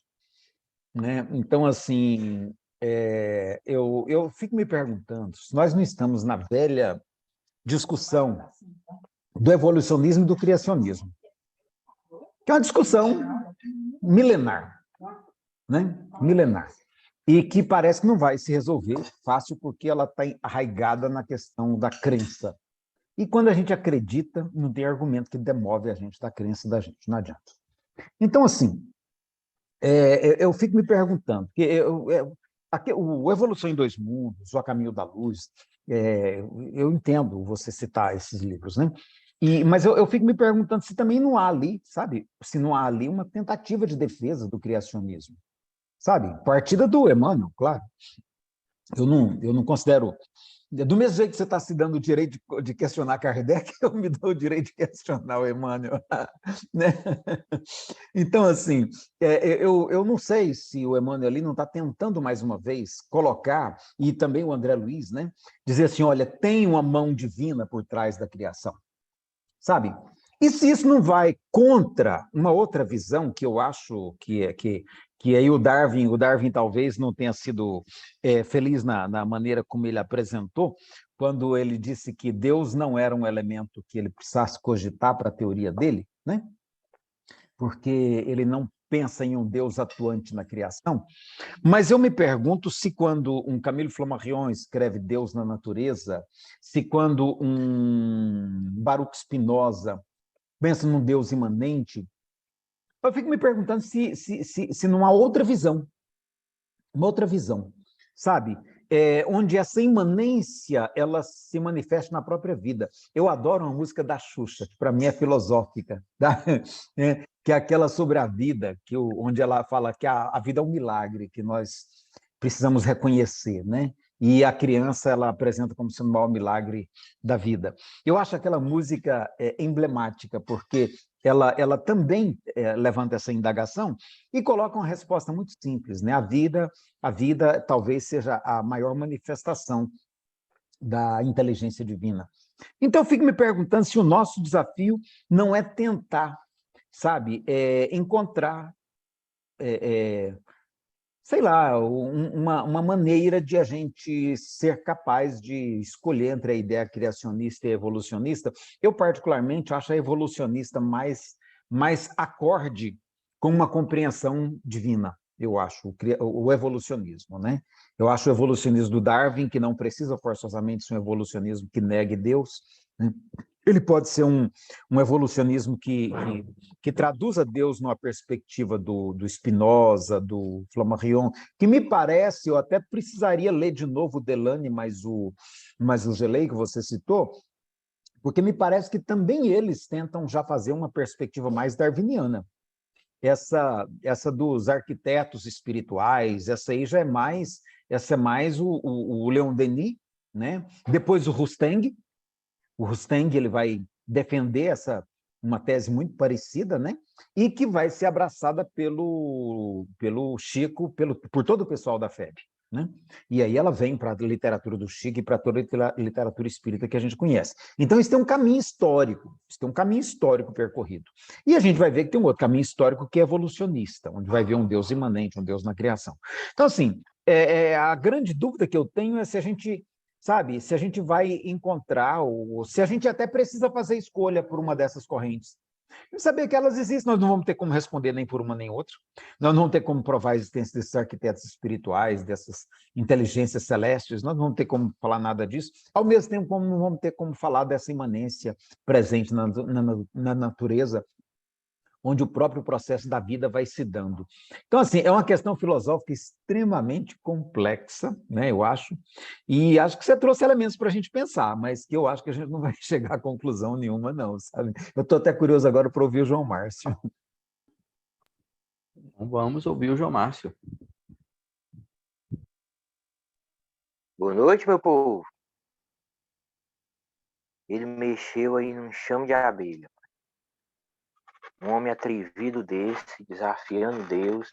[SPEAKER 5] né? Então, assim, eu fico me perguntando se nós não estamos na velha discussão do evolucionismo e do criacionismo, que é uma discussão milenar, né? Milenar. E que parece que não vai se resolver fácil porque ela está arraigada na questão da crença. E quando a gente acredita, não tem argumento que demove a gente da crença da gente, não adianta. Então, assim, eu fico me perguntando, porque o Evolução em Dois Mundos, o A Caminho da Luz, eu entendo você citar esses livros, né? Mas eu fico me perguntando se também não há ali, sabe? Se não há ali uma tentativa de defesa do criacionismo, sabe? Partida do Emmanuel, claro. Eu não considero... Do mesmo jeito que você está se dando o direito de questionar Kardec, eu me dou o direito de questionar o Emmanuel. Né? Então, assim, eu não sei se o Emmanuel ali não está tentando, mais uma vez, colocar, e também o André Luiz, né? Dizer assim, olha, tem uma mão divina por trás da criação, sabe? E se isso não vai contra uma outra visão que eu acho que aí o Darwin talvez não tenha sido feliz na maneira como ele apresentou, quando ele disse que Deus não era um elemento que ele precisasse cogitar para a teoria dele, né? Porque ele não pensa em um Deus atuante na criação. Mas eu me pergunto se quando um Camilo Flammarion escreve Deus na natureza, se quando um Baruch Spinoza pensa num Deus imanente, eu fico me perguntando se não há outra visão, uma outra visão, sabe? Onde essa imanência ela se manifesta na própria vida. Eu adoro uma música da Xuxa, que para mim é filosófica, tá? Que é aquela sobre a vida, onde ela fala que a vida é um milagre que nós precisamos reconhecer, né? E a criança ela apresenta como sendo o maior milagre da vida. Eu acho aquela música emblemática, porque ela também levanta essa indagação e coloca uma resposta muito simples, né? A vida talvez seja a maior manifestação da inteligência divina. Então, eu fico me perguntando se o nosso desafio não é tentar, sabe, encontrar, sei lá, uma maneira de a gente ser capaz de escolher entre a ideia criacionista e evolucionista. Eu, particularmente, acho a evolucionista mais acorde com uma compreensão divina, eu acho, o evolucionismo, né? Eu acho o evolucionismo do Darwin, que não precisa forçosamente ser um evolucionismo que negue Deus, né? Ele pode ser um evolucionismo que traduza Deus numa perspectiva do Spinoza, do Flammarion, que me parece, eu até precisaria ler de novo o Delany, mas o Gelei, que você citou, porque me parece que também eles tentam já fazer uma perspectiva mais darwiniana. Essa dos arquitetos espirituais, essa aí já é mais, o Leon Denis, né? Depois o Rustang. O Rustang ele vai defender uma tese muito parecida, né? E que vai ser abraçada pelo Chico, por todo o pessoal da FEB, né? E aí ela vem para a literatura do Chico e para toda a literatura espírita que a gente conhece. Então, isso tem um caminho histórico, percorrido. E a gente vai ver que tem um outro caminho histórico que é evolucionista, onde vai ver um Deus imanente, um Deus na criação. Então, assim, a grande dúvida que eu tenho é se a gente... Sabe, se a gente vai encontrar, ou se a gente até precisa fazer escolha por uma dessas correntes. E saber que elas existem, nós não vamos ter como responder nem por uma nem outra. Nós não vamos ter como provar a existência desses arquitetos espirituais, dessas inteligências celestes, nós não vamos ter como falar nada disso. Ao mesmo tempo, como não vamos ter como falar dessa imanência presente na natureza, onde o próprio processo da vida vai se dando. Então, assim, é uma questão filosófica extremamente complexa, né, eu acho, e acho que você trouxe elementos para a gente pensar, mas que eu acho que a gente não vai chegar a conclusão nenhuma, não, sabe? Eu estou até curioso agora para ouvir o João Márcio.
[SPEAKER 1] Então, vamos ouvir o João Márcio.
[SPEAKER 6] Boa noite, meu povo. Ele mexeu aí num chão de abelha. Um homem atrevido desse, desafiando Deus,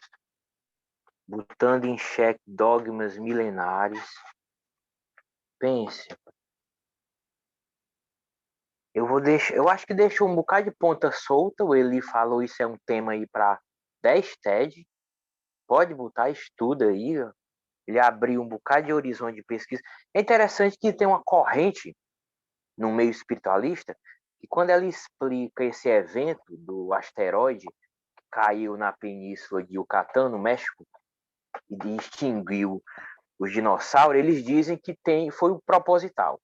[SPEAKER 6] botando em xeque dogmas milenares. Pense. Eu acho que deixou um bocado de ponta solta. O Eli falou, isso é um tema aí para 10 TED. Pode botar, estuda aí. Ó. Ele abriu um bocado de horizonte de pesquisa. É interessante que tem uma corrente no meio espiritualista que quando ela explica esse evento do asteroide que caiu na península de Yucatán, no México, e extinguiu os dinossauros, eles dizem que foi o proposital.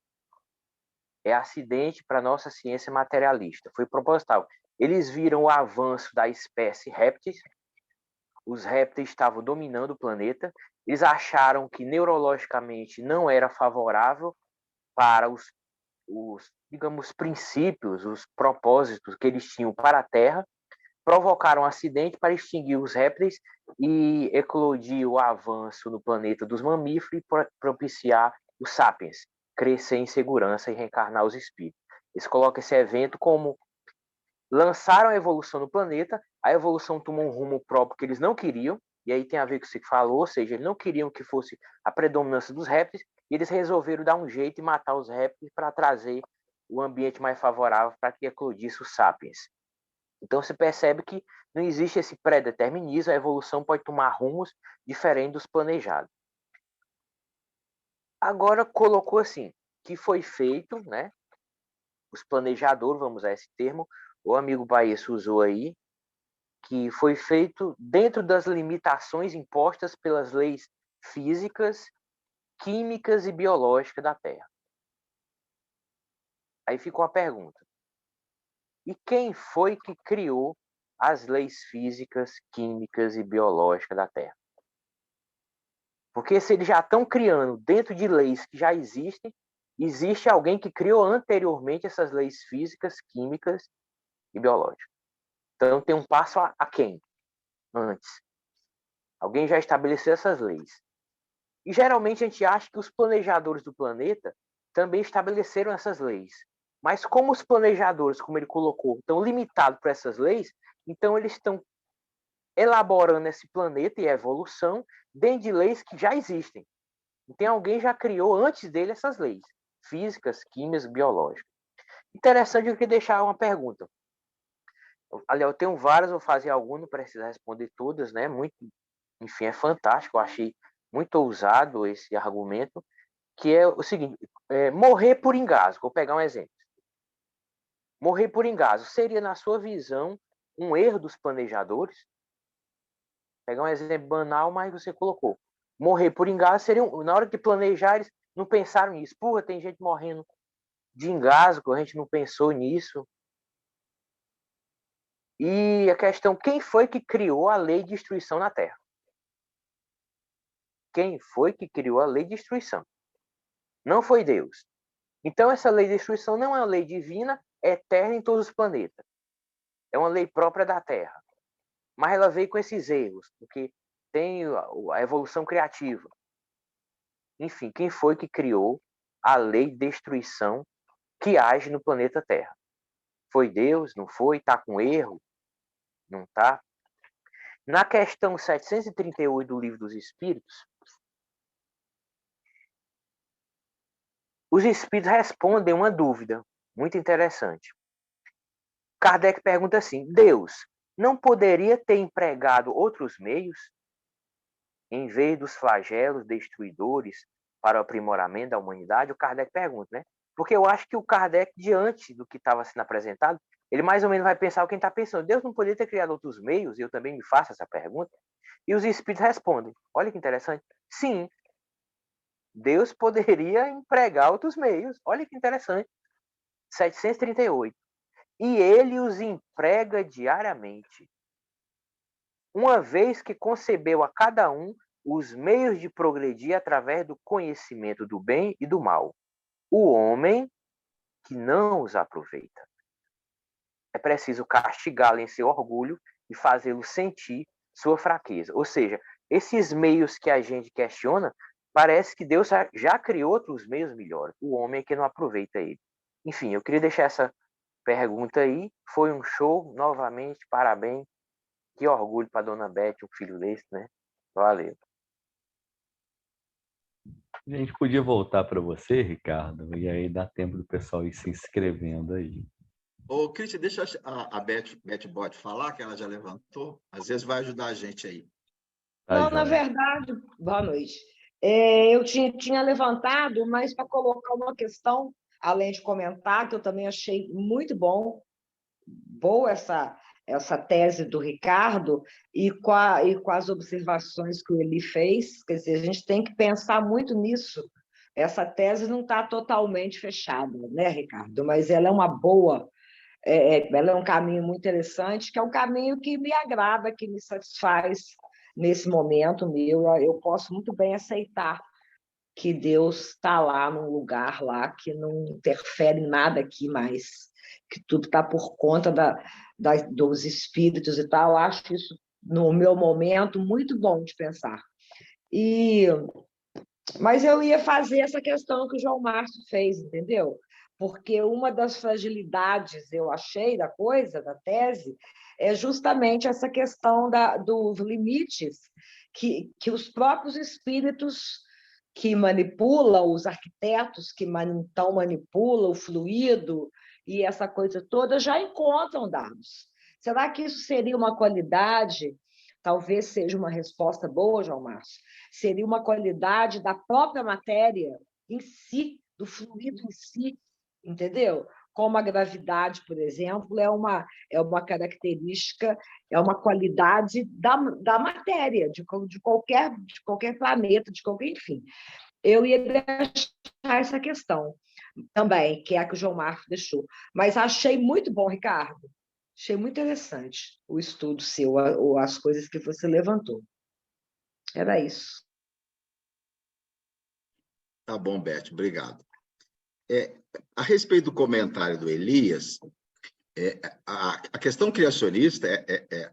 [SPEAKER 6] É acidente para a nossa ciência materialista. Foi proposital. Eles viram o avanço da espécie répteis, os répteis estavam dominando o planeta, eles acharam que neurologicamente não era favorável para os digamos, princípios, os propósitos que eles tinham para a Terra, provocaram um acidente para extinguir os répteis e eclodir o avanço no planeta dos mamíferos e propiciar os sapiens, crescer em segurança e reencarnar os espíritos. Eles colocam esse evento como lançaram a evolução no planeta, a evolução tomou um rumo próprio que eles não queriam, e aí tem a ver com o que você falou, ou seja, eles não queriam que fosse a predominância dos répteis, e eles resolveram dar um jeito e matar os répteis para trazer o ambiente mais favorável para que eclodisse os sapiens. Então você percebe que não existe esse pré-determinismo, a evolução pode tomar rumos diferentes dos planejados. Agora colocou assim, que foi feito, né? Os planejadores, vamos usar esse termo, o amigo Baesso usou aí, que foi feito dentro das limitações impostas pelas leis físicas, químicas e biológicas da Terra. Aí ficou a pergunta. E quem foi que criou as leis físicas, químicas e biológicas da Terra? Porque se eles já estão criando dentro de leis que já existem, existe alguém que criou anteriormente essas leis físicas, químicas e biológicas. Então tem um passo a quem? Antes. Alguém já estabeleceu essas leis. E geralmente a gente acha que os planejadores do planeta também estabeleceram essas leis. Mas como os planejadores, como ele colocou, estão limitados por essas leis, então eles estão elaborando esse planeta e a evolução dentro de leis que já existem. Então alguém já criou antes dele essas leis, físicas, químicas, biológicas. Interessante, eu queria deixar uma pergunta. Aliás, eu tenho várias, vou fazer algumas, não preciso responder todas, né? Muito, enfim, é fantástico, eu achei muito ousado esse argumento, que é o seguinte, morrer por engasgo. Vou pegar um exemplo. Morrer por engasgo seria, na sua visão, um erro dos planejadores? Vou pegar um exemplo banal, mas você colocou. Morrer por engasgo seria, na hora de planejar, eles não pensaram nisso. Porra, tem gente morrendo de engasgo, a gente não pensou nisso. E a questão, quem foi que criou a lei de destruição na Terra? Quem foi que criou a lei de destruição? Não foi Deus. Então, essa lei de destruição não é uma lei divina, é eterna em todos os planetas. É uma lei própria da Terra. Mas ela veio com esses erros, porque tem a evolução criativa. Enfim, quem foi que criou a lei de destruição que age no planeta Terra? Foi Deus? Não foi? Está com erro? Não está? Na questão 738 do Livro dos Espíritos, os espíritos respondem uma dúvida muito interessante. Kardec pergunta assim: Deus não poderia ter empregado outros meios em vez dos flagelos destruidores para o aprimoramento da humanidade? O Kardec pergunta, né? Porque eu acho que o Kardec, diante do que estava sendo apresentado, ele mais ou menos vai pensar o que ele está pensando. Deus não poderia ter criado outros meios? E eu também me faço essa pergunta. E os espíritos respondem. Olha que interessante. Sim, Deus poderia empregar outros meios. Olha que interessante. 738. e ele os emprega diariamente, uma vez que concebeu a cada um os meios de progredir através do conhecimento do bem e do mal. O homem que não os aproveita. É preciso castigá-lo em seu orgulho e fazê-lo sentir sua fraqueza. Ou seja, esses meios que a gente questiona, parece que Deus já criou outros meios melhores. O homem é que não aproveita ele. Enfim, eu queria deixar essa pergunta aí. Foi um show, novamente, parabéns. Que orgulho para Dona Beth, um filho desse, né? Valeu.
[SPEAKER 1] A gente podia voltar para você, Ricardo, e aí dá tempo do pessoal ir se inscrevendo aí.
[SPEAKER 3] Ô, Cristian, deixa a Beth Bot falar, que ela já levantou. Às vezes vai ajudar a gente aí.
[SPEAKER 1] Tá,
[SPEAKER 7] Não, na
[SPEAKER 1] joia.
[SPEAKER 7] verdade, boa noite. Eu tinha levantado, mas para colocar uma questão, além de comentar, que eu também achei muito boa essa tese do Ricardo, e com as observações que o Eli fez. Quer dizer, a gente tem que pensar muito nisso. Essa tese não está totalmente fechada, né, Ricardo? Mas ela é uma boa, ela é um caminho muito interessante, que é um caminho que me agrada, que me satisfaz nesse momento meu. Eu posso muito bem aceitar que Deus está lá num lugar lá que não interfere em nada aqui mais, que tudo está por conta dos espíritos e tal. Eu acho isso, no meu momento, muito bom de pensar. Mas eu ia fazer essa questão que o João Márcio fez, entendeu? Porque uma das fragilidades, eu achei, da coisa, da tese, é justamente essa questão dos limites que os próprios espíritos que manipulam, os arquitetos que então manipulam o fluido e essa coisa toda, já encontram dados. Será que isso seria uma qualidade? Talvez seja uma resposta boa, João Márcio. Seria uma qualidade da própria matéria em si, do fluido em si, entendeu? Como a gravidade, por exemplo, é uma característica, é uma qualidade da matéria, de qualquer planeta, de qualquer, enfim. Eu ia deixar essa questão também, que é a que o João Marcos deixou. Mas achei muito bom, Ricardo. Achei muito interessante o estudo seu, ou as coisas que você levantou. Era isso.
[SPEAKER 3] Tá bom, Beth, obrigado. A respeito do comentário do Elias, a questão criacionista,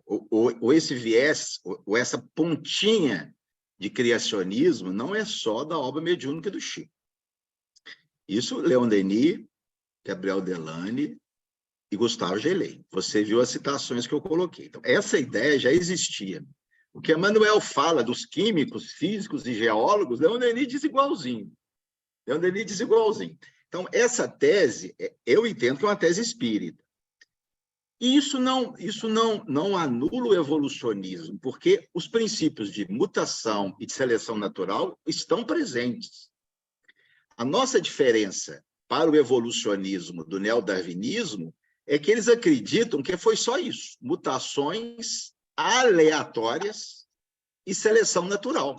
[SPEAKER 3] ou esse viés, ou essa pontinha de criacionismo, não é só da obra mediúnica do Chico. Isso, Leon Denis, Gabriel Delane e Gustavo Gelei. Você viu as citações que eu coloquei. Então, essa ideia já existia. O que Emmanuel fala dos químicos, físicos e geólogos, Leon Denis diz igualzinho. Leon Denis diz igualzinho. Então, essa tese, eu entendo que é uma tese espírita. E isso não anula o evolucionismo, porque os princípios de mutação e de seleção natural estão presentes. A nossa diferença para o evolucionismo do neodarwinismo é que eles acreditam que foi só isso, mutações aleatórias e seleção natural.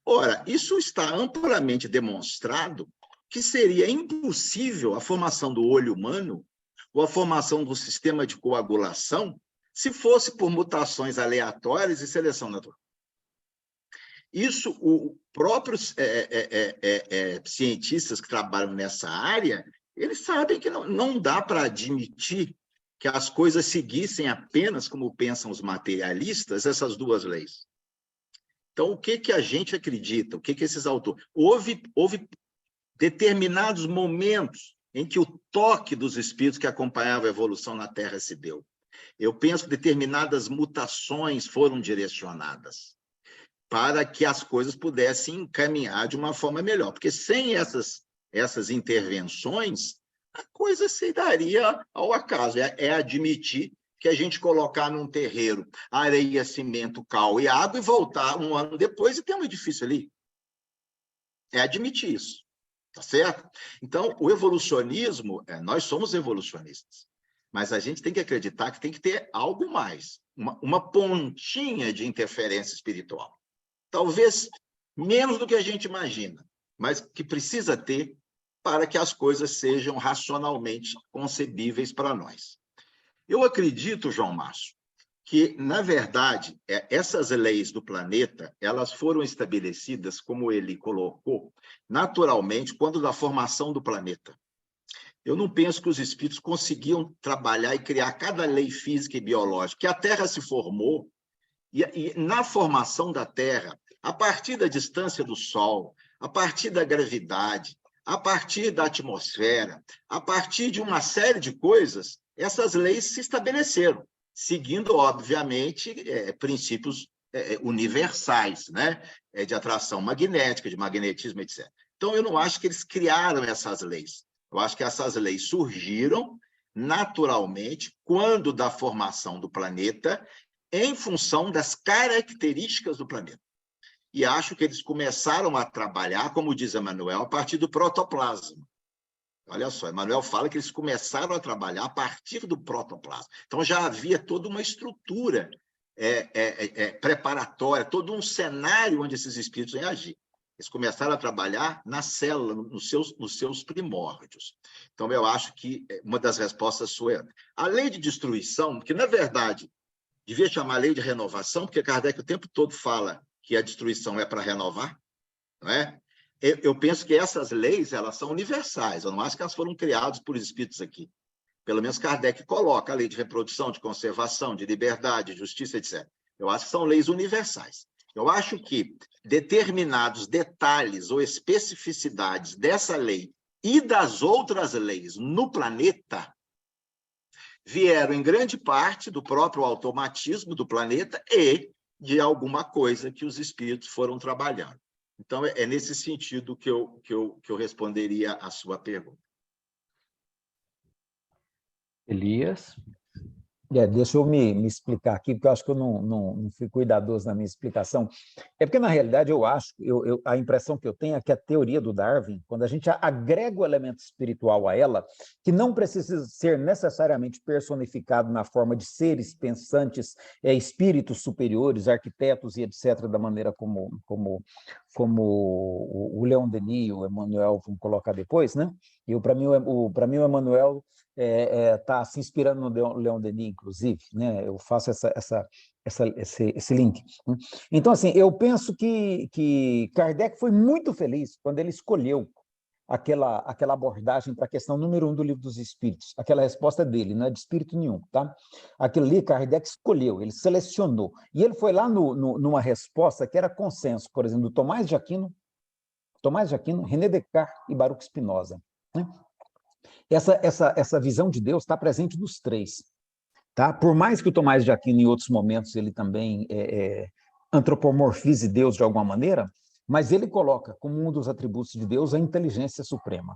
[SPEAKER 3] Ora, isso está amplamente demonstrado que seria impossível a formação do olho humano ou a formação do sistema de coagulação se fosse por mutações aleatórias e seleção natural. Isso, os próprios cientistas que trabalham nessa área, eles sabem que não dá para admitir que as coisas seguissem apenas como pensam os materialistas, essas duas leis. Então, o que a gente acredita? O que esses autores... Houve determinados momentos em que o toque dos espíritos que acompanhavam a evolução na Terra se deu. Eu penso que determinadas mutações foram direcionadas para que as coisas pudessem encaminhar de uma forma melhor. Porque sem essas intervenções, a coisa se daria ao acaso. É admitir que a gente colocar num terreiro areia, cimento, cal e água e voltar um ano depois e ter um edifício ali. É admitir isso, tá certo? Então, o evolucionismo, nós somos evolucionistas, mas a gente tem que acreditar que tem que ter algo mais, uma pontinha de interferência espiritual. Talvez menos do que a gente imagina, mas que precisa ter para que as coisas sejam racionalmente concebíveis para nós. Eu acredito, João Márcio, que, na verdade, essas leis do planeta, elas foram estabelecidas, como ele colocou, naturalmente, quando da formação do planeta. Eu não penso que os espíritos conseguiam trabalhar e criar cada lei física e biológica, que a Terra se formou, e na formação da Terra, a partir da distância do Sol, a partir da gravidade, a partir da atmosfera, a partir de uma série de coisas, essas leis se estabeleceram, seguindo, obviamente, princípios universais, né? De atração magnética, de magnetismo, etc. Então, eu não acho que eles criaram essas leis. Eu acho que essas leis surgiram naturalmente quando da formação do planeta, em função das características do planeta. E acho que eles começaram a trabalhar, como diz Emmanuel, a partir do protoplasma. Olha só, Emmanuel fala que eles começaram a trabalhar a partir do protoplasma. Então, já havia toda uma estrutura preparatória, todo um cenário onde esses espíritos iam agir. Eles começaram a trabalhar na célula, nos seus primórdios. Então, eu acho que uma das respostas sua é a lei de destruição, que, na verdade, devia chamar lei de renovação, porque Kardec o tempo todo fala que a destruição é para renovar, não é? Eu penso que essas leis, elas são universais, eu não acho que elas foram criadas por espíritos aqui. Pelo menos Kardec coloca a lei de reprodução, de conservação, de liberdade, de justiça, etc. Eu acho que são leis universais. Eu acho que determinados detalhes ou especificidades dessa lei e das outras leis no planeta vieram, em grande parte, do próprio automatismo do planeta e de alguma coisa que os espíritos foram trabalhando. Então, é nesse sentido que eu responderia a sua pergunta.
[SPEAKER 1] Elias?
[SPEAKER 5] Deixa eu me explicar aqui, porque eu acho que eu não fui cuidadoso na minha explicação. É porque, na realidade, eu acho, a impressão que eu tenho é que a teoria do Darwin, quando a gente agrega o elemento espiritual a ela, que não precisa ser necessariamente personificado na forma de seres pensantes, espíritos superiores, arquitetos e etc., da maneira como o Leon Denis, o Emmanuel vão colocar depois, né? E para mim o Emmanuel está se inspirando no Leon Denis, inclusive, né? Eu faço esse link. Então, assim, eu penso que Kardec foi muito feliz quando ele escolheu aquela abordagem para a questão número 1 do Livro dos Espíritos. Aquela resposta dele, não é de espírito nenhum, tá? Aquilo ali, Kardec escolheu, ele selecionou. E ele foi lá numa resposta que era consenso, por exemplo, do Tomás de Aquino, René Descartes e Baruch Spinoza, né? Essa visão de Deus está presente nos três. Tá? Por mais que o Tomás de Aquino, em outros momentos, ele também antropomorfize Deus de alguma maneira, mas ele coloca como um dos atributos de Deus a inteligência suprema.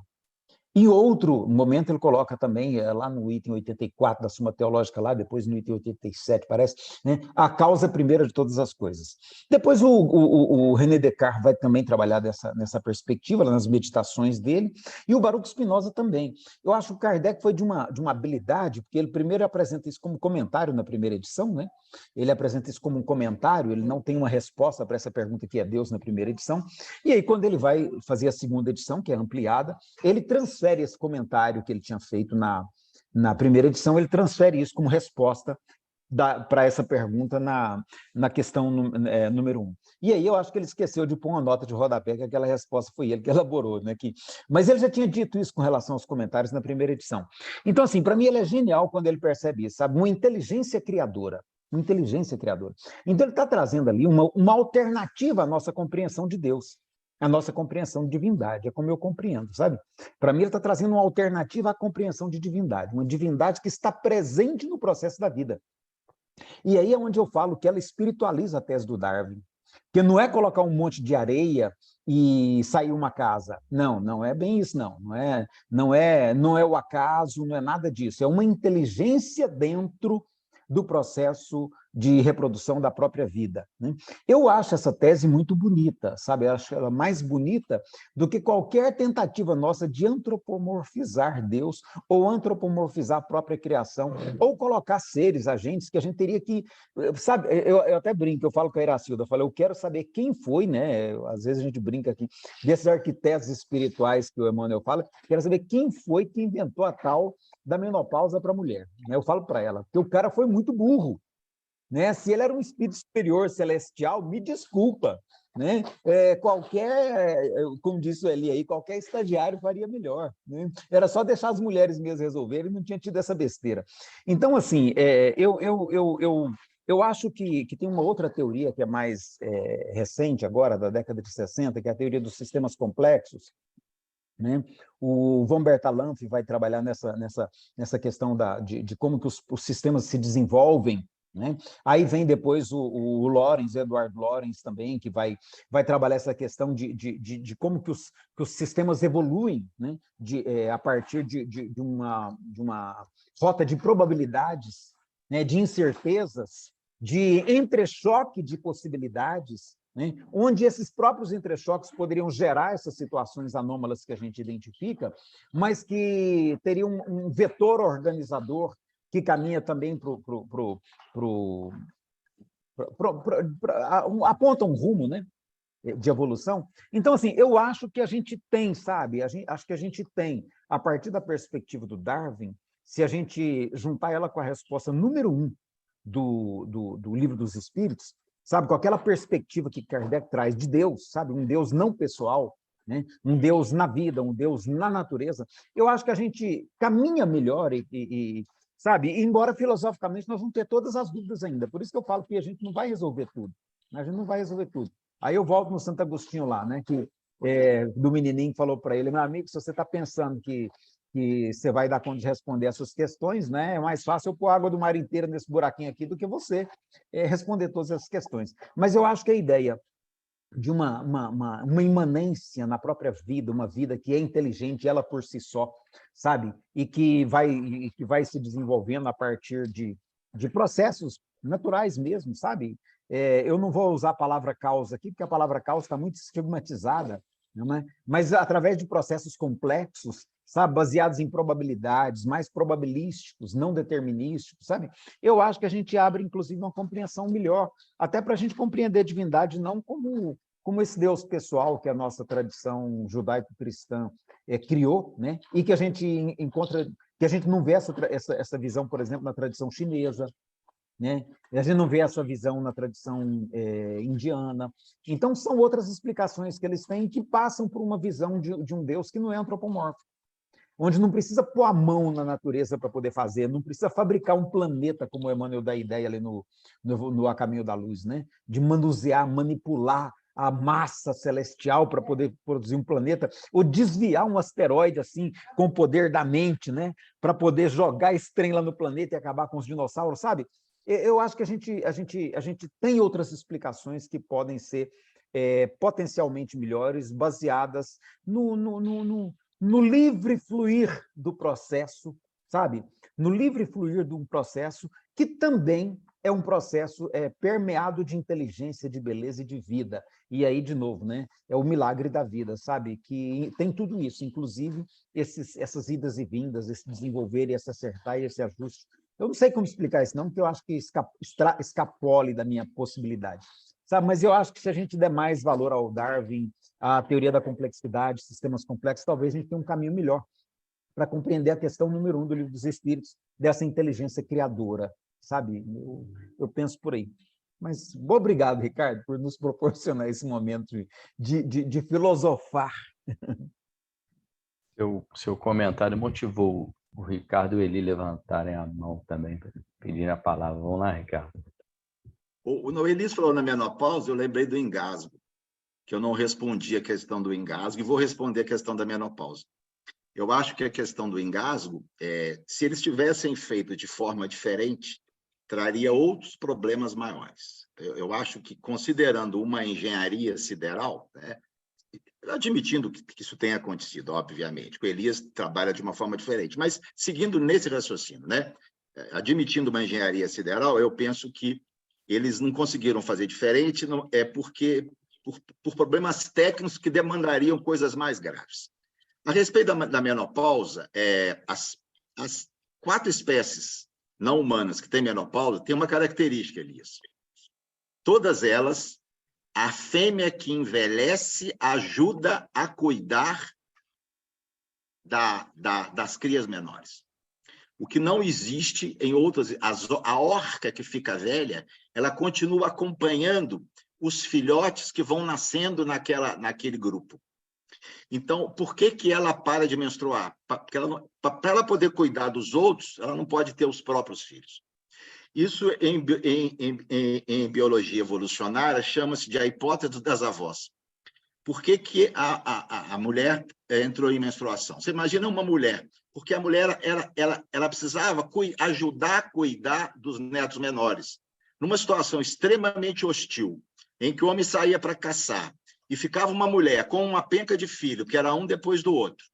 [SPEAKER 5] Em outro momento, ele coloca também, lá no item 84 da Suma Teológica, lá depois no item 87, parece, né, a causa primeira de todas as coisas. Depois o René Descartes vai também trabalhar nessa perspectiva, nas meditações dele, e o Baruch Spinoza também. Eu acho que o Kardec foi de uma habilidade, porque ele primeiro apresenta isso como comentário na primeira edição, né? Ele apresenta isso como um comentário, ele não tem uma resposta para essa pergunta que é Deus na primeira edição, e aí quando ele vai fazer a segunda edição, que é ampliada, ele transfere esse comentário que ele tinha feito na primeira edição, ele transfere isso como resposta para essa pergunta na questão número 1. E aí eu acho que ele esqueceu de pôr uma nota de rodapé, que aquela resposta foi ele que elaborou, né? Mas ele já tinha dito isso com relação aos comentários na primeira edição. Então, assim, para mim ele é genial quando ele percebe isso, sabe? Uma inteligência criadora. Então ele está trazendo ali uma alternativa à nossa compreensão de Deus, a nossa compreensão de divindade, é como eu compreendo, sabe? Para mim, ele está trazendo uma alternativa à compreensão de divindade, uma divindade que está presente no processo da vida. E aí é onde eu falo que ela espiritualiza a tese do Darwin, que não é colocar um monte de areia e sair uma casa. Não é bem isso, não é o acaso, não é nada disso, é uma inteligência dentro do processo de reprodução da própria vida, né? Eu acho essa tese muito bonita, sabe? Eu acho ela mais bonita do que qualquer tentativa nossa de antropomorfizar Deus ou antropomorfizar a própria criação, ou colocar seres, agentes, que a gente teria que... Sabe, eu até brinco, eu falo com a Iracilda, eu falo, eu quero saber quem foi, né? Às vezes a gente brinca aqui, desses arquitetos espirituais que o Emmanuel fala, quero saber quem foi que inventou a tal da menopausa para a mulher. Eu falo para ela, que o cara foi muito burro, né? Se ele era um espírito superior celestial, me desculpa, né? Como disse o Eli aí, qualquer estagiário faria melhor, né? Era só deixar as mulheres mesmo resolverem, não tinha tido essa besteira. Então, assim, eu acho que tem uma outra teoria que é mais recente agora, da década de 60, que é a teoria dos sistemas complexos, né? O von Bertalanffy vai trabalhar nessa questão de como que os sistemas se desenvolvem, né? Aí vem depois o Lorenz, Edward Lorenz também, que vai trabalhar essa questão de como que os sistemas evoluem, né? A partir de uma rota de probabilidades, né? De incertezas, de entrechoque de possibilidades, né? Onde esses próprios entrechoques poderiam gerar essas situações anômalas que a gente identifica, mas que teriam um vetor organizador que caminha também aponta um rumo, né, de evolução. Então, assim, eu acho que a gente tem, sabe, acho que a gente tem, a partir da perspectiva do Darwin, se a gente juntar ela com a resposta número 1 do Livro dos Espíritos, sabe, com aquela perspectiva que Kardec traz de Deus, sabe, um Deus não pessoal, né? Um Deus na vida, um Deus na natureza, eu acho que a gente caminha melhor sabe, embora filosoficamente nós vamos ter todas as dúvidas ainda, por isso que eu falo que a gente não vai resolver tudo, a gente não vai resolver tudo. Aí eu volto no Santo Agostinho lá, né, do menininho que falou para ele, meu amigo, se você está pensando que você vai dar conta de responder essas questões, né? É mais fácil eu pôr água do mar inteira nesse buraquinho aqui do que você responder todas essas questões. Mas eu acho que a ideia de uma imanência na própria vida, uma vida que é inteligente, ela por si só, sabe? E que vai se desenvolvendo a partir de processos naturais mesmo, sabe? Eu não vou usar a palavra causa aqui, porque a palavra causa está muito estigmatizada, não é? Mas através de processos complexos, sabe, baseados em probabilidades, mais probabilísticos, não determinísticos, sabe? Eu acho que a gente abre, inclusive, uma compreensão melhor, até para a gente compreender a divindade não como esse Deus pessoal que a nossa tradição judaico-cristã criou, né? E que a gente encontra, que a gente não vê essa visão, por exemplo, na tradição chinesa, né? A gente não vê essa visão na tradição indiana. Então, são outras explicações que eles têm que passam por uma visão de um Deus que não é antropomórfico, onde não precisa pôr a mão na natureza para poder fazer, não precisa fabricar um planeta, como o Emmanuel dá a ideia ali no A Caminho da Luz, né? De manusear, manipular a massa celestial para poder produzir um planeta, ou desviar um asteroide assim com o poder da mente, né? Para poder jogar esse trem lá no planeta e acabar com os dinossauros, sabe? Eu acho que a gente tem outras explicações que podem ser potencialmente melhores, baseadas no livre fluir do processo, sabe? No livre fluir de um processo que também é um processo permeado de inteligência, de beleza e de vida. E aí, de novo, né? É o milagre da vida, sabe? Que tem tudo isso, inclusive essas idas e vindas, esse desenvolver, esse acertar e esse ajuste. Eu não sei como explicar isso, não, porque eu acho que escapole da minha possibilidade, sabe? Mas eu acho que se a gente der mais valor ao Darwin, à teoria da complexidade, sistemas complexos, talvez a gente tenha um caminho melhor para compreender a questão número 1 do Livro dos Espíritos, dessa inteligência criadora, sabe? Eu penso por aí. Mas obrigado, Ricardo, por nos proporcionar esse momento de filosofar.
[SPEAKER 1] Seu comentário motivou o Ricardo e o Eli levantarem a mão também, pedirem a palavra. Vamos lá, Ricardo.
[SPEAKER 3] O Elis falou na menopausa, eu lembrei do engasgo, que eu não respondi a questão do engasgo, e vou responder a questão da menopausa. Eu acho que a questão do engasgo, se eles tivessem feito de forma diferente, traria outros problemas maiores. Eu acho que, considerando uma engenharia sideral, né, admitindo que isso tenha acontecido, obviamente, o Elias trabalha de uma forma diferente, mas seguindo nesse raciocínio, né, admitindo uma engenharia sideral, eu penso que eles não conseguiram fazer diferente, é porque por problemas técnicos que demandariam coisas mais graves. A respeito da menopausa, as 4 espécies não humanas que têm menopausa têm uma característica, Elias. Todas elas, a fêmea que envelhece ajuda a cuidar das crias menores. O que não existe em outras... A orca que fica velha, ela continua acompanhando os filhotes que vão nascendo naquele grupo. Então, por que ela para de menstruar? Porque para ela poder cuidar dos outros, ela não pode ter os próprios filhos. Isso, em biologia evolucionária, chama-se de a hipótese das avós. Por que a mulher entrou em menstruação? Você imagina uma mulher, porque a mulher ela precisava ajudar a cuidar dos netos menores. Numa situação extremamente hostil, em que o homem saía para caçar, e ficava uma mulher com uma penca de filho, que era um depois do outro.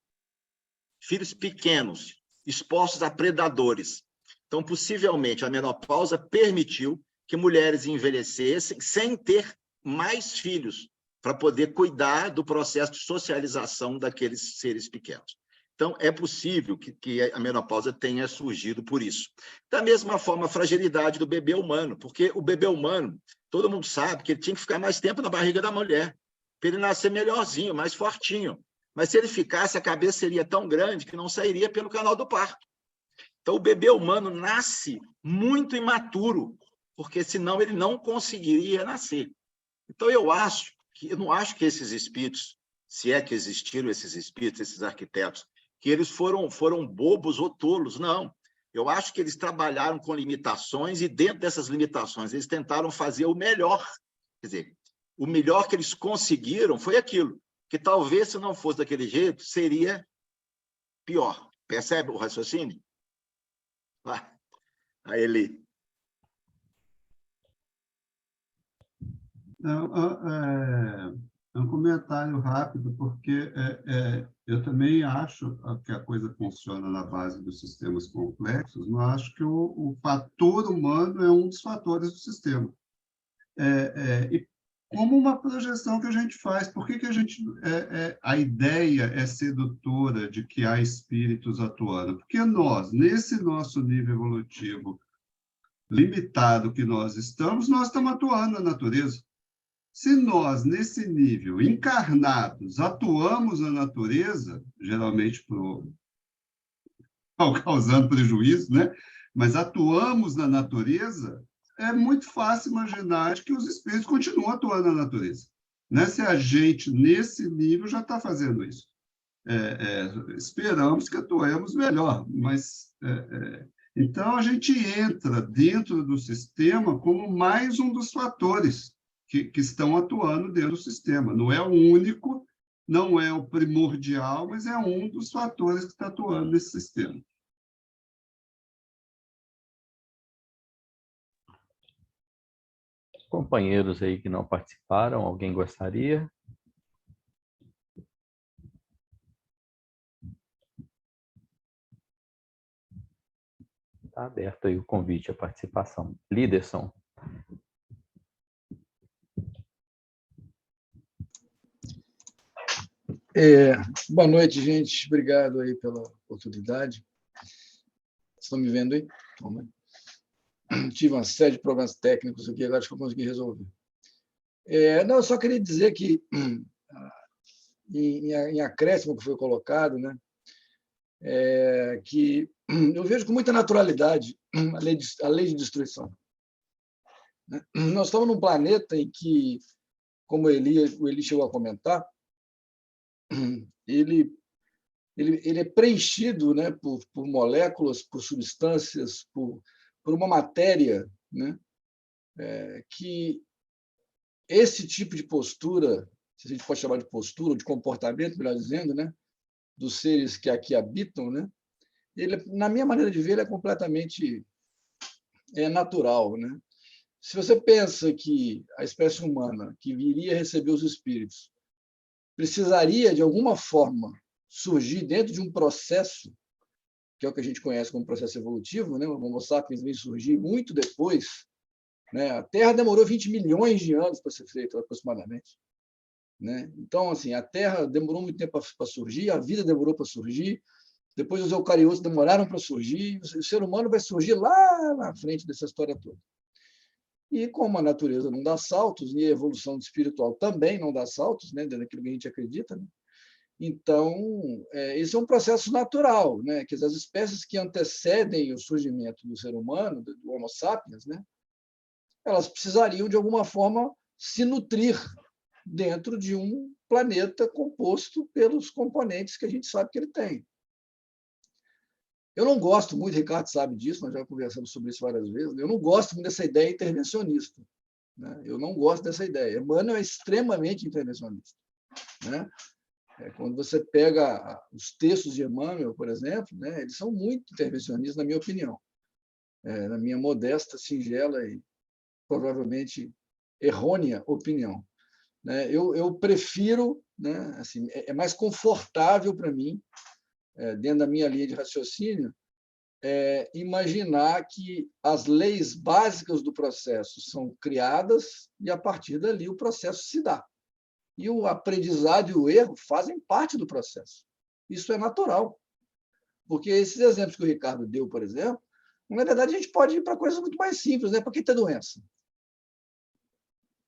[SPEAKER 3] Filhos pequenos, expostos a predadores. Então, possivelmente, a menopausa permitiu que mulheres envelhecessem sem ter mais filhos, para poder cuidar do processo de socialização daqueles seres pequenos. Então, é possível que a menopausa tenha surgido por isso. Da mesma forma, a fragilidade do bebê humano, porque o bebê humano, todo mundo sabe que ele tinha que ficar mais tempo na barriga da mulher, para ele nascer melhorzinho, mais fortinho. Mas se ele ficasse, a cabeça seria tão grande que não sairia pelo canal do parto. Então, o bebê humano nasce muito imaturo, porque senão ele não conseguiria nascer. Então, eu não acho que esses espíritos, se é que existiram esses espíritos, esses arquitetos, que eles foram bobos ou tolos, não. Eu acho que eles trabalharam com limitações e, dentro dessas limitações, eles tentaram fazer o melhor. Quer dizer, o melhor que eles conseguiram foi aquilo, que talvez, se não fosse daquele jeito, seria pior. Percebe o raciocínio? Aí ele...
[SPEAKER 4] É um comentário rápido, porque eu também acho que a coisa funciona na base dos sistemas complexos, mas acho que o fator humano é um dos fatores do sistema. E como uma projeção que a gente faz, por que a ideia é sedutora de que há espíritos atuando? Porque nós, nesse nosso nível evolutivo limitado que nós estamos atuando na natureza. Se nós, nesse nível, encarnados, atuamos na natureza, geralmente causando prejuízo, né? Mas atuamos na natureza, é muito fácil imaginar que os espíritos continuam atuando na natureza. Né? Se a gente, nesse nível, já está fazendo isso. Esperamos que atuemos melhor, mas... Então, a gente entra dentro do sistema como mais um dos fatores que estão atuando dentro do sistema. Não é o único, não é o primordial, mas é um dos fatores que está atuando nesse sistema.
[SPEAKER 1] Companheiros aí que não participaram, alguém gostaria? Está aberto aí o convite à participação. Liderson.
[SPEAKER 8] Boa noite, gente. Obrigado aí pela oportunidade. Estão me vendo aí? Tive uma série de problemas técnicos aqui, agora acho que eu consegui resolver. Não, eu só queria dizer que, em acréscimo que foi colocado, né, que eu vejo com muita naturalidade a lei de destruição. Nós estamos num planeta em que, como o Eli chegou a comentar, ele é preenchido, né, por moléculas, por substâncias, por uma matéria, né, que esse tipo de postura, se a gente pode chamar de postura, ou de comportamento, melhor dizendo, né, dos seres que aqui habitam, né, ele, na minha maneira de ver, ele é completamente natural, né? Se você pensa que a espécie humana, que viria receber os espíritos, precisaria, de alguma forma, surgir dentro de um processo, que é o que a gente conhece como processo evolutivo, né? O Homo sapiens vem surgir muito depois, né? A Terra demorou 20 milhões de anos para ser feita, aproximadamente. Né? Então, assim, a Terra demorou muito tempo para surgir, a vida demorou para surgir, depois os eucariotos demoraram para surgir, o ser humano vai surgir lá na frente dessa história toda. E como a natureza não dá saltos, e a evolução espiritual também não dá saltos, né, dentro daquilo que a gente acredita, né? Então, esse é um processo natural, né, que as espécies que antecedem o surgimento do ser humano, do Homo sapiens, né, elas precisariam, de alguma forma, se nutrir dentro de um planeta composto pelos componentes que a gente sabe que ele tem. Eu não gosto muito, Ricardo sabe disso, nós já conversamos sobre isso várias vezes, eu não gosto muito dessa ideia intervencionista. Né? Eu não gosto dessa ideia. Emmanuel é extremamente intervencionista. Né? Quando você pega os textos de Emmanuel, por exemplo, né, eles são muito intervencionistas, na minha opinião. Na minha modesta, singela e provavelmente errônea opinião. Né? Eu prefiro, né, assim, é mais confortável para mim, dentro da minha linha de raciocínio, imaginar que as leis básicas do processo são criadas e, a partir dali, o processo se dá. E o aprendizado e o erro fazem parte do processo. Isso é natural. Porque esses exemplos que o Ricardo deu, por exemplo, na verdade, a gente pode ir para coisas muito mais simples. Né? Por que ter doença?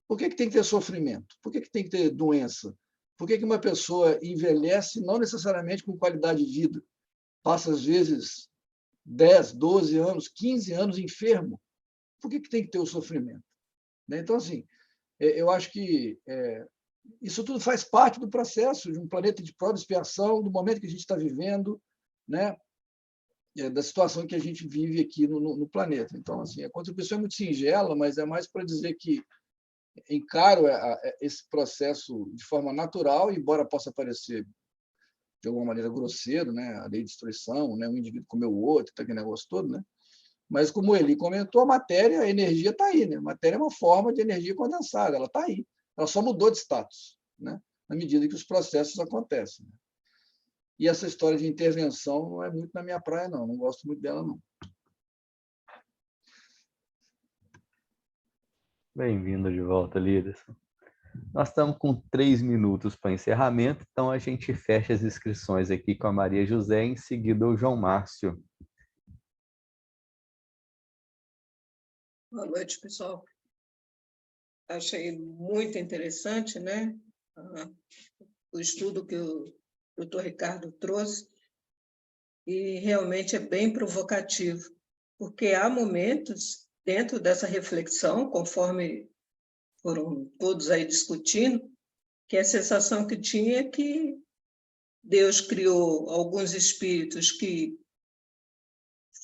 [SPEAKER 8] Por que tem que ter sofrimento? Por que tem que ter doença? Por que uma pessoa envelhece não necessariamente com qualidade de vida? Passa, às vezes, 10, 12 anos, 15 anos enfermo. Por que tem que ter o sofrimento? Então, assim, eu acho que isso tudo faz parte do processo de um planeta de prova e expiação, do momento que a gente está vivendo, né? Da situação que a gente vive aqui no planeta. Então, assim, a contribuição é muito singela, mas é mais para dizer que encaro esse processo de forma natural, embora possa parecer de alguma maneira grosseiro, né? A lei de destruição, né? Um indivíduo comeu o outro, tá aquele negócio todo, né? Mas, como ele comentou, a matéria, a energia está aí. Né? A matéria é uma forma de energia condensada, ela está aí. Ela só mudou de status, né? Na medida que os processos acontecem. Né? E essa história de intervenção não é muito na minha praia, não. Não gosto muito dela, não.
[SPEAKER 1] Bem-vindo de volta, Liderson. Nós estamos com 3 minutos para encerramento, então a gente fecha as inscrições aqui com a Maria José, em seguida o João Márcio.
[SPEAKER 9] Boa noite, pessoal. Achei muito interessante, né? O estudo que o doutor Ricardo trouxe, e realmente é bem provocativo, porque há momentos dentro dessa reflexão, conforme foram todos aí discutindo, que a sensação que tinha é que Deus criou alguns espíritos que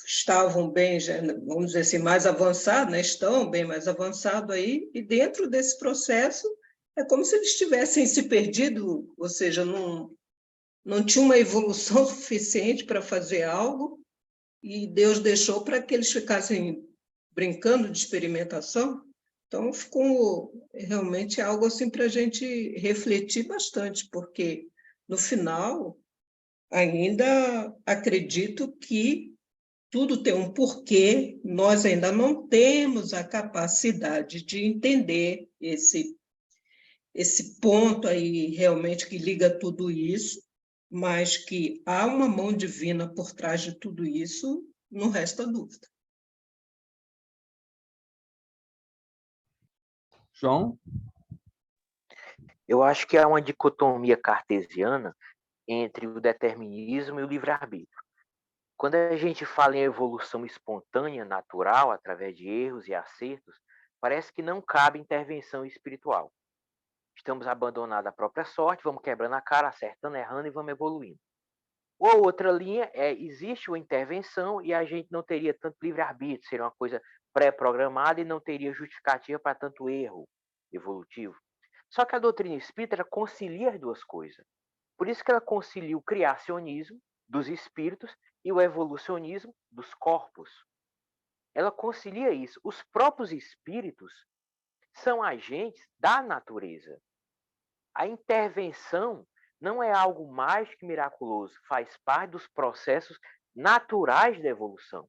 [SPEAKER 9] estavam bem, já, vamos dizer assim, mais avançados, né? Estão bem mais avançados aí, e dentro desse processo é como se eles tivessem se perdido, ou seja, não tinha uma evolução suficiente para fazer algo, e Deus deixou para que eles ficassem brincando de experimentação. Então, ficou realmente algo assim para a gente refletir bastante, porque, no final, ainda acredito que tudo tem um porquê, nós ainda não temos a capacidade de entender esse ponto aí realmente que liga tudo isso, mas que há uma mão divina por trás de tudo isso, não resta dúvida.
[SPEAKER 1] João?
[SPEAKER 6] Eu acho que há uma dicotomia cartesiana entre o determinismo e o livre-arbítrio. Quando a gente fala em evolução espontânea, natural, através de erros e acertos, parece que não cabe intervenção espiritual. Estamos abandonados à própria sorte, vamos quebrando a cara, acertando, errando e vamos evoluindo. Ou outra linha existe uma intervenção e a gente não teria tanto livre-arbítrio, seria uma coisa pré-programada e não teria justificativa para tanto erro evolutivo. Só que a doutrina espírita ela concilia as duas coisas. Por isso que ela concilia o criacionismo dos espíritos e o evolucionismo dos corpos. Ela concilia isso. Os próprios espíritos são agentes da natureza. A intervenção não é algo mais que miraculoso, faz parte dos processos naturais da evolução.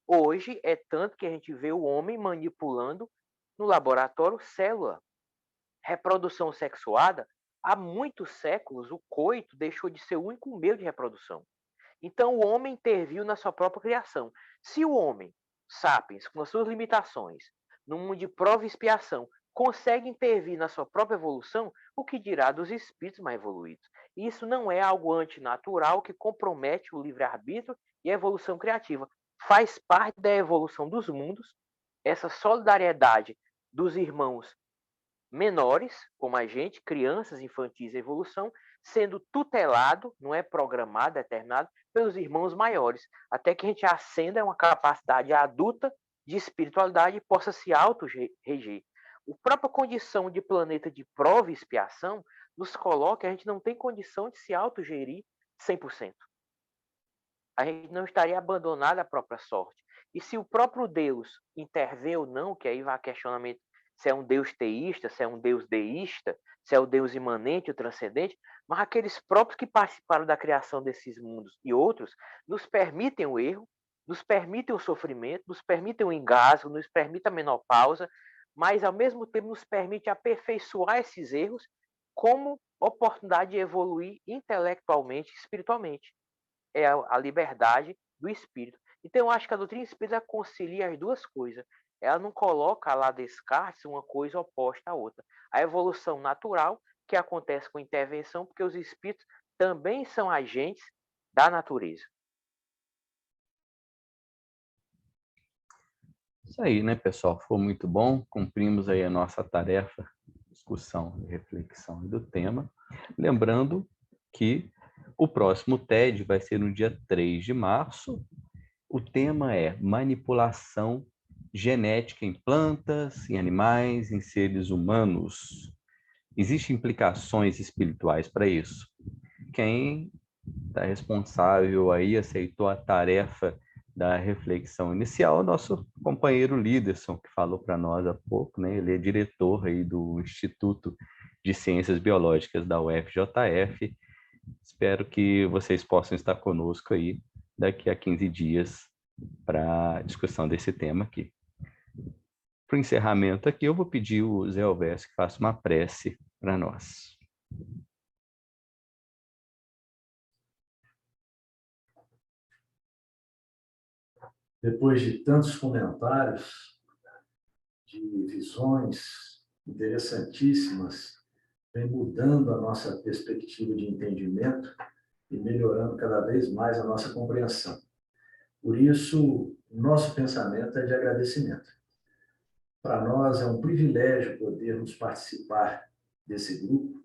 [SPEAKER 6] Hoje é tanto que a gente vê o homem manipulando no laboratório, célula. Reprodução sexuada, há muitos séculos, o coito deixou de ser o único meio de reprodução. Então, o homem interviu na sua própria criação. Se o homem, sapiens, com as suas limitações, no mundo de prova e expiação, consegue intervir na sua própria evolução, o que dirá dos espíritos mais evoluídos? Isso não é algo antinatural que compromete o livre-arbítrio e a evolução criativa. Faz parte da evolução dos mundos, essa solidariedade dos irmãos menores, como a gente, crianças, infantis, evolução, sendo tutelado, não é programado, determinado, pelos irmãos maiores, até que a gente ascenda a uma capacidade adulta de espiritualidade e possa se auto-reger. A própria condição de planeta de prova e expiação nos coloca que a gente não tem condição de se autogerir 100%. A gente não estaria abandonado à própria sorte. E se o próprio Deus intervém ou não, que aí vai o questionamento se é um Deus teísta, se é um Deus deísta, se é o Deus imanente, o transcendente, mas aqueles próprios que participaram da criação desses mundos e outros nos permitem o erro, nos permitem o sofrimento, nos permitem o engasgo, nos permitem a menopausa, mas ao mesmo tempo nos permite aperfeiçoar esses erros como oportunidade de evoluir intelectualmente, espiritualmente. É a liberdade do espírito. Então, eu acho que a doutrina espírita concilia as duas coisas. Ela não coloca lá Descartes uma coisa oposta à outra. A evolução natural, que acontece com intervenção, porque os espíritos também são agentes da natureza.
[SPEAKER 1] Isso aí, né, pessoal? Foi muito bom. Cumprimos aí a nossa tarefa, discussão e reflexão do tema. Lembrando que o próximo TED vai ser no dia 3 de março. O tema é manipulação genética em plantas, em animais, em seres humanos. Existem implicações espirituais para isso. Quem está responsável aí, aceitou a tarefa da reflexão inicial, é o nosso companheiro Liderson, que falou para nós há pouco, né? Ele é diretor aí do Instituto de Ciências Biológicas da UFJF. Espero que vocês possam estar conosco aí daqui a 15 dias para a discussão desse tema aqui. Para o encerramento aqui, eu vou pedir o Zé Alves que faça uma prece para nós.
[SPEAKER 10] Depois de tantos comentários, de visões interessantíssimas, vem mudando a nossa perspectiva de entendimento e melhorando cada vez mais a nossa compreensão. Por isso, nosso pensamento é de agradecimento. Para nós é um privilégio podermos participar desse grupo,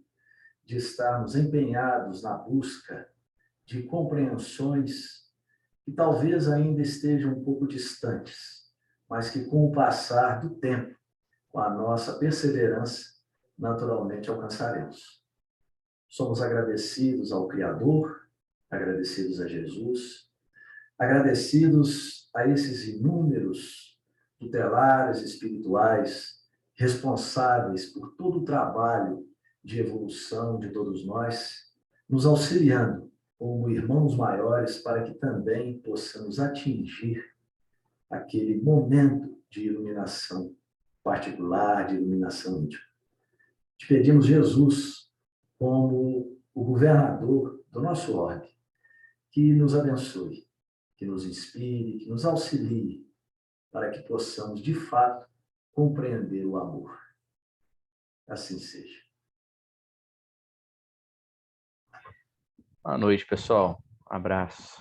[SPEAKER 10] de estarmos empenhados na busca de compreensões que talvez ainda estejam um pouco distantes, mas que com o passar do tempo, com a nossa perseverança, naturalmente alcançaremos. Somos agradecidos ao Criador, agradecidos a Jesus, agradecidos a esses inúmeros tutelares espirituais responsáveis por todo o trabalho de evolução de todos nós, nos auxiliando como irmãos maiores para que também possamos atingir aquele momento de iluminação particular, de iluminação íntima. Te pedimos, Jesus, como o governador do nosso orbe, que nos abençoe, que nos inspire, que nos auxilie, para que possamos, de fato, compreender o amor. Assim seja.
[SPEAKER 1] Boa noite, pessoal. Um abraço.